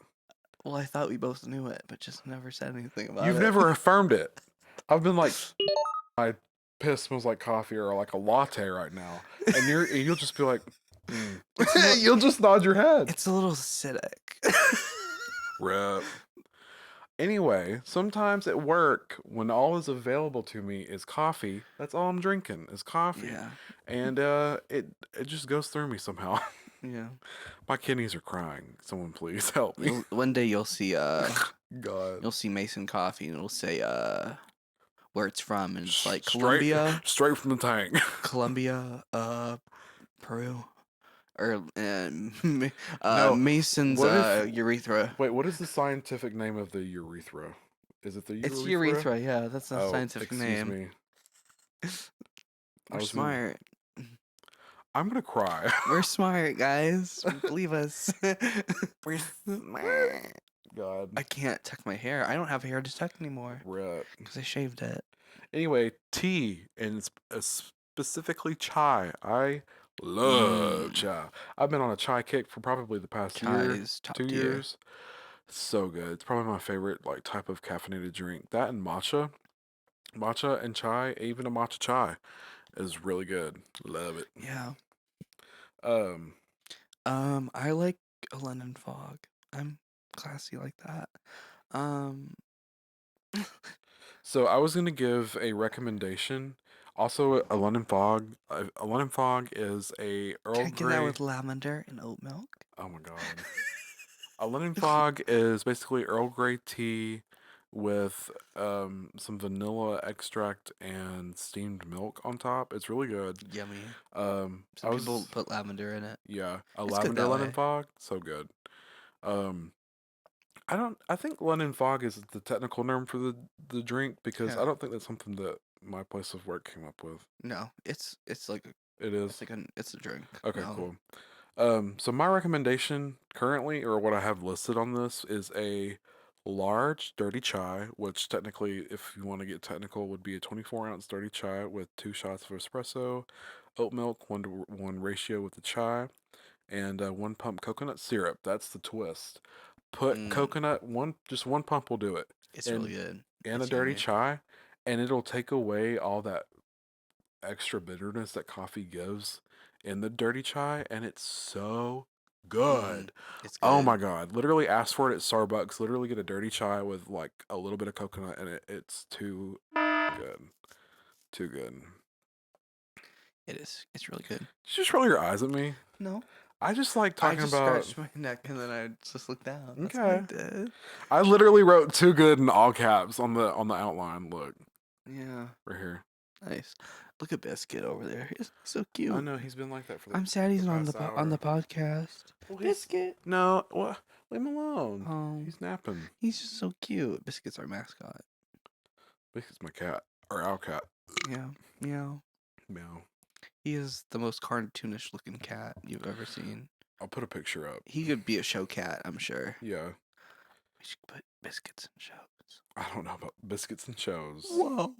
Well, I thought we both knew it, but just never said anything about You've it. never affirmed it. I've been like, my piss smells like coffee or like a latte right now, and you'll just be like, you'll just nod your head. It's a little acidic. Rip. Anyway, sometimes at work, when all is available to me is coffee, that's all I'm drinking is coffee, Yeah, and it just goes through me somehow. yeah. My kidneys are crying. Someone please help me. You'll one day you'll see God. you'll see Mason Coffee and it'll say where it's from and it's like Straight Colombia, straight from the tank. Colombia, Peru, or No, Mason's what if urethra. wait, what is the scientific name of the urethra? Is it the It's urethra? urethra, yeah, that's a Oh, scientific excuse name. me. I We're was gonna smart. I'm gonna cry. We're smart, guys. Believe us. We're smart. God. I can't tuck my hair. I don't have hair to tuck anymore Rip. because I shaved it. Anyway, tea and specifically chai. I love Mmm. chai. I've been on a chai kick for probably the past Chai year, is top two tier. years. So good. It's probably my favorite like type of caffeinated drink. That and matcha. Matcha and chai, even a matcha chai is really good. Love it. Yeah. Um, I like a London fog. I'm classy like that. Um, so I was gonna give a recommendation. Also, a London fog. A London fog is a Earl can I get that Grey. with lavender and oat milk? Oh my god. A London fog is basically Earl Grey tea with some vanilla extract and steamed milk on top. It's really good. Yummy. I Some people was put lavender in it. yeah, a It's good lavender that London way. fog, so good. Um, I don't. I think London fog is the technical term for the drink because Yeah. I don't think that's something that my place of work came up with. No, it's like It is it's a drink. okay, No. cool. So my recommendation currently, or what I have listed on this, is a large dirty chai, which technically, if you want to get technical, would be a 24-ounce dirty chai with 2 shots of espresso, oat milk 1-to-1 ratio with the chai, and 1 pump coconut syrup. That's the twist. Put Mm, coconut just 1 pump will do it it's really in good. in a It's dirty yummy. chai, and it'll take away all that extra bitterness that coffee gives in the dirty chai, and it's so Mm, good. it's Oh my good. god! Literally ask for it at Starbucks. Literally get a dirty chai with like a little bit of coconut in it. It's too good, too good. It is. It's really good. Did you just roll your eyes at me? No, I just like I talking just about. scratched my neck and then I just looked down. That's all I Okay, did. I literally wrote "too good" in all caps on the outline. Look Yeah, right here. nice. Look at Biscuit over there. He's so I cute. know he's been like that for I'm sad the he's not past on the hour. podcast. Well, he's Biscuit. no. What? Leave him alone. Um, He's napping. he's just so cute. Biscuit's our mascot. This my cat or our cat. Yeah, meow. Meow. He is the most cartoonish looking cat you've ever seen. I'll put a picture up. He could be a show cat, I'm sure. Yeah. We should put Biscuits in shows. I don't know about biscuits and shows. Whoa.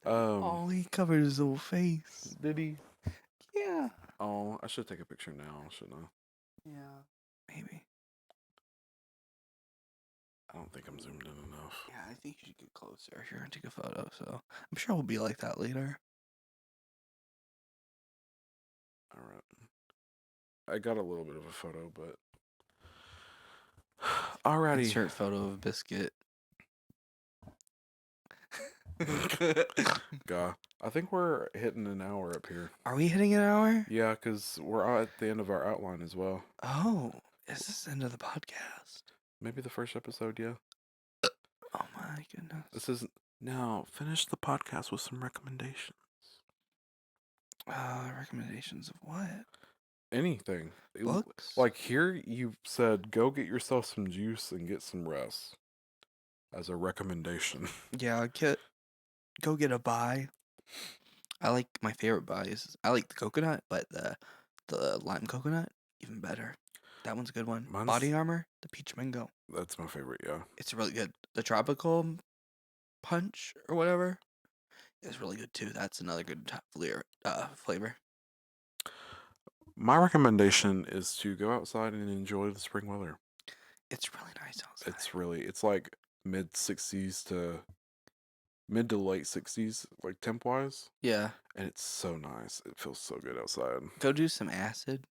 Oh, he covered his whole face. Did he? Yeah. Oh, I should take a picture now, shouldn't I? Yeah. Maybe. I don't think I'm zoomed in enough. Yeah, I think you should get closer if you're gonna take a photo. So I'm sure we'll be like that later. All right. I got a little bit of a photo, but alrighty. Insert photo of biscuit. God, I think we're hitting an hour up here. Are we hitting an hour? Yeah, because we're at the end of our outline as well. Oh, is this the end of the podcast? Maybe the first episode, yeah. Oh my goodness. This is now finish the podcast with some recommendations. Recommendations of what? Anything. Books? Like here, you've said go get yourself some juice and get some rest as a recommendation. Yeah, go get a buy. I like my favorite buys. I like the coconut, but the lime coconut even better. That one's a good one. Mine's Body Armor, the peach mango. that's my favorite, yeah. It's really good. The tropical punch or whatever is really good too. That's another good flavor. My recommendation is to go outside and enjoy the spring weather. It's really nice outside. It's like mid to late 60s, like temp wise, Yeah. and it's so nice. It feels so good outside. Go do some acid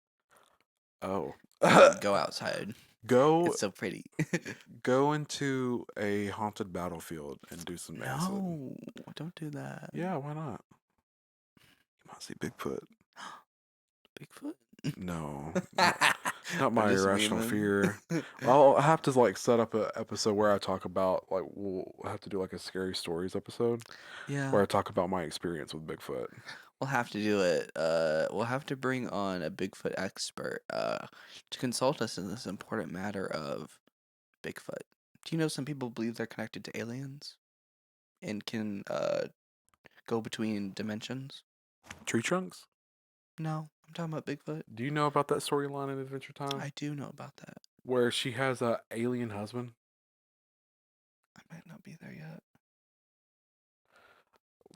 Oh, and go outside. go It's so pretty. go into a haunted battlefield and do some acid. No, don't do that. Yeah, why not? You might see Bigfoot. Bigfoot? No, I'm not my just irrational memeing. fear. I'll have to like set up an episode where I talk about like we'll have to do like a scary stories episode Yeah, where I talk about my experience with Bigfoot. we'll have to do it. We'll have to bring on a Bigfoot expert to consult us in this important matter of Bigfoot. Do you know some people believe they're connected to aliens and can go between dimensions? Tree trunks? No, I'm talking about Bigfoot. Do you know about that storyline in Adventure Time I do know about that. where she has a alien husband? I might not be there yet.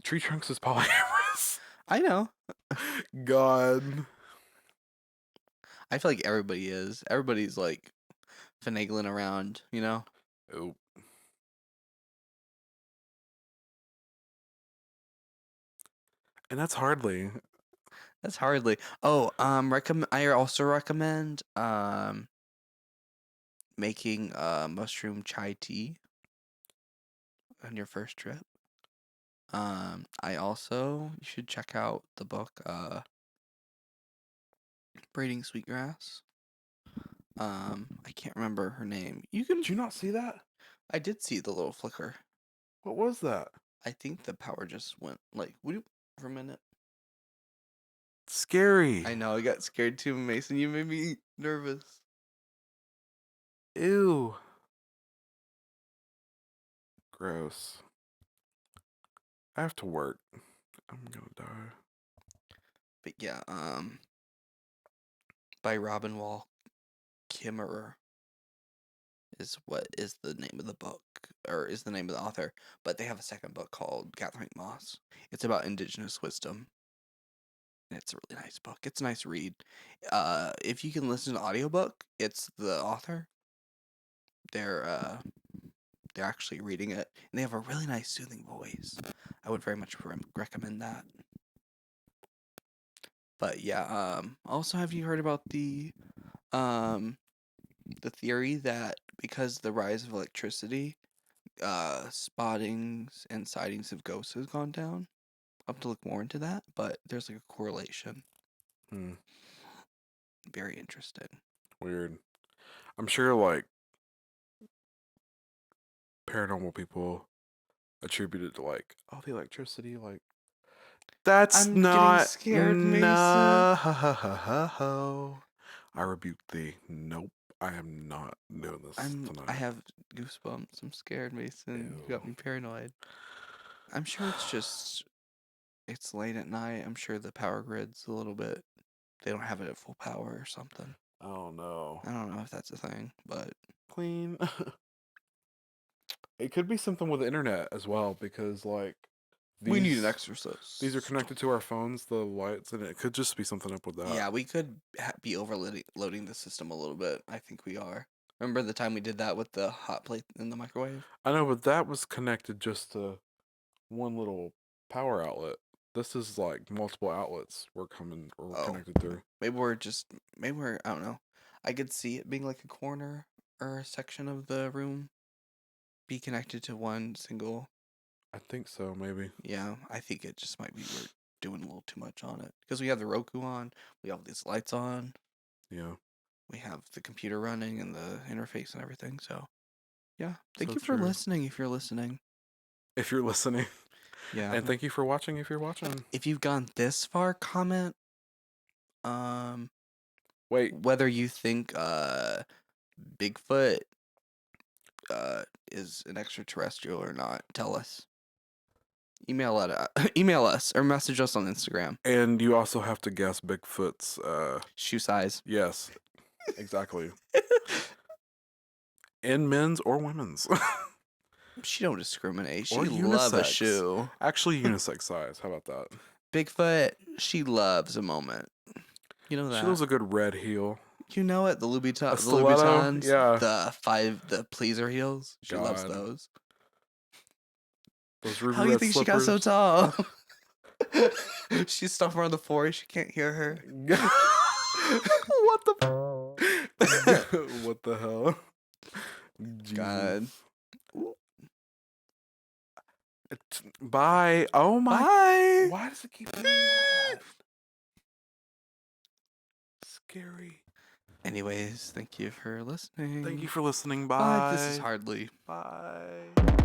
Tree trunks is polyamorous. I know. God. I feel like everybody is. Everybody's like finagling around, you know? Oh. And that's hardly. That's hardly. Oh, I also recommend making mushroom chai tea on your first trip. You should check out the book Braiding Sweetgrass. I can't remember her name. Did you not see that? I did see the little flicker. What was that? I think the power just went like whoop for a minute. Scary. I know, I got scared too, Mason. You made me nervous. Ew. Gross. I have to work. I'm gonna die. But yeah, by Robin Wall Kimmerer is what is the name of the book, or is the name of the author. But they have a second book called Gathering Moss. It's about indigenous wisdom. It's a really nice book. It's a nice read. If you can listen to the audiobook, it's the author. They're actually reading it, and they have a really nice soothing voice. I would very much recommend that. But yeah, also have you heard about the theory that because the rise of electricity, spottings and sightings of ghosts has gone down? I'll have to look more into that, but there's like a correlation. Hmm. Very interesting. Weird. I'm sure like paranormal people attribute it to like, oh, the electricity, like that's I'm getting not scared, Mason. no. I rebuke thee. Nope. I am not doing this I tonight. have goosebumps. I'm scared, Mason. You got Ew. me paranoid. I'm sure it's late at night. I'm sure the power grid's a little bit, they don't have it at full power or something. Oh no. I don't know if that's a thing, but Clean. It could be something with the internet as well because like We need an These exorcist. these are connected to our phones, the lights, and it could just be something up with that. Yeah, we could be overloading the system a little bit. I think we are. Remember the time we did that with the hot plate in the microwave? I know, but that was connected just to one little power outlet. This is like multiple outlets we're Oh, connected through. maybe we're, I don't know. I could see it being like a corner or a section of the room be connected to one single. I think so, maybe. Yeah, I think it just might be we're doing a little too much on it because we have the Roku on, we have these lights on, Yeah, we have the computer running and the interface and everything. So yeah, thank so you for true. listening. If you're listening, If you're listening, yeah. and thank you for watching. If you're watching, If you've gone this far, comment um wait, whether you think Bigfoot is an extraterrestrial or not. Tell us. Email us or message us on Instagram. and you also have to guess Bigfoot's. Shoe size. Yes, exactly. In men's or women's, She don't discriminate. or She love a unisex. shoe. Actually, unisex size. How about that? Bigfoot, she loves a moment. You know She that. loves a good red heel. You know it. A The stiletto? Louboutins, Yeah. the pleaser heels. She loves God. those. Those ruby How do you red think she got so slippers. tall? She's stuffing around the floor. She can't hear her. What the? What the hell? Jesus. God. Ooh. Bye. Oh my. Bye. Why does it keep doing that? Scary. Anyways, thank you for listening. Thank you for listening. Bye. This is Bye. hardly. Bye.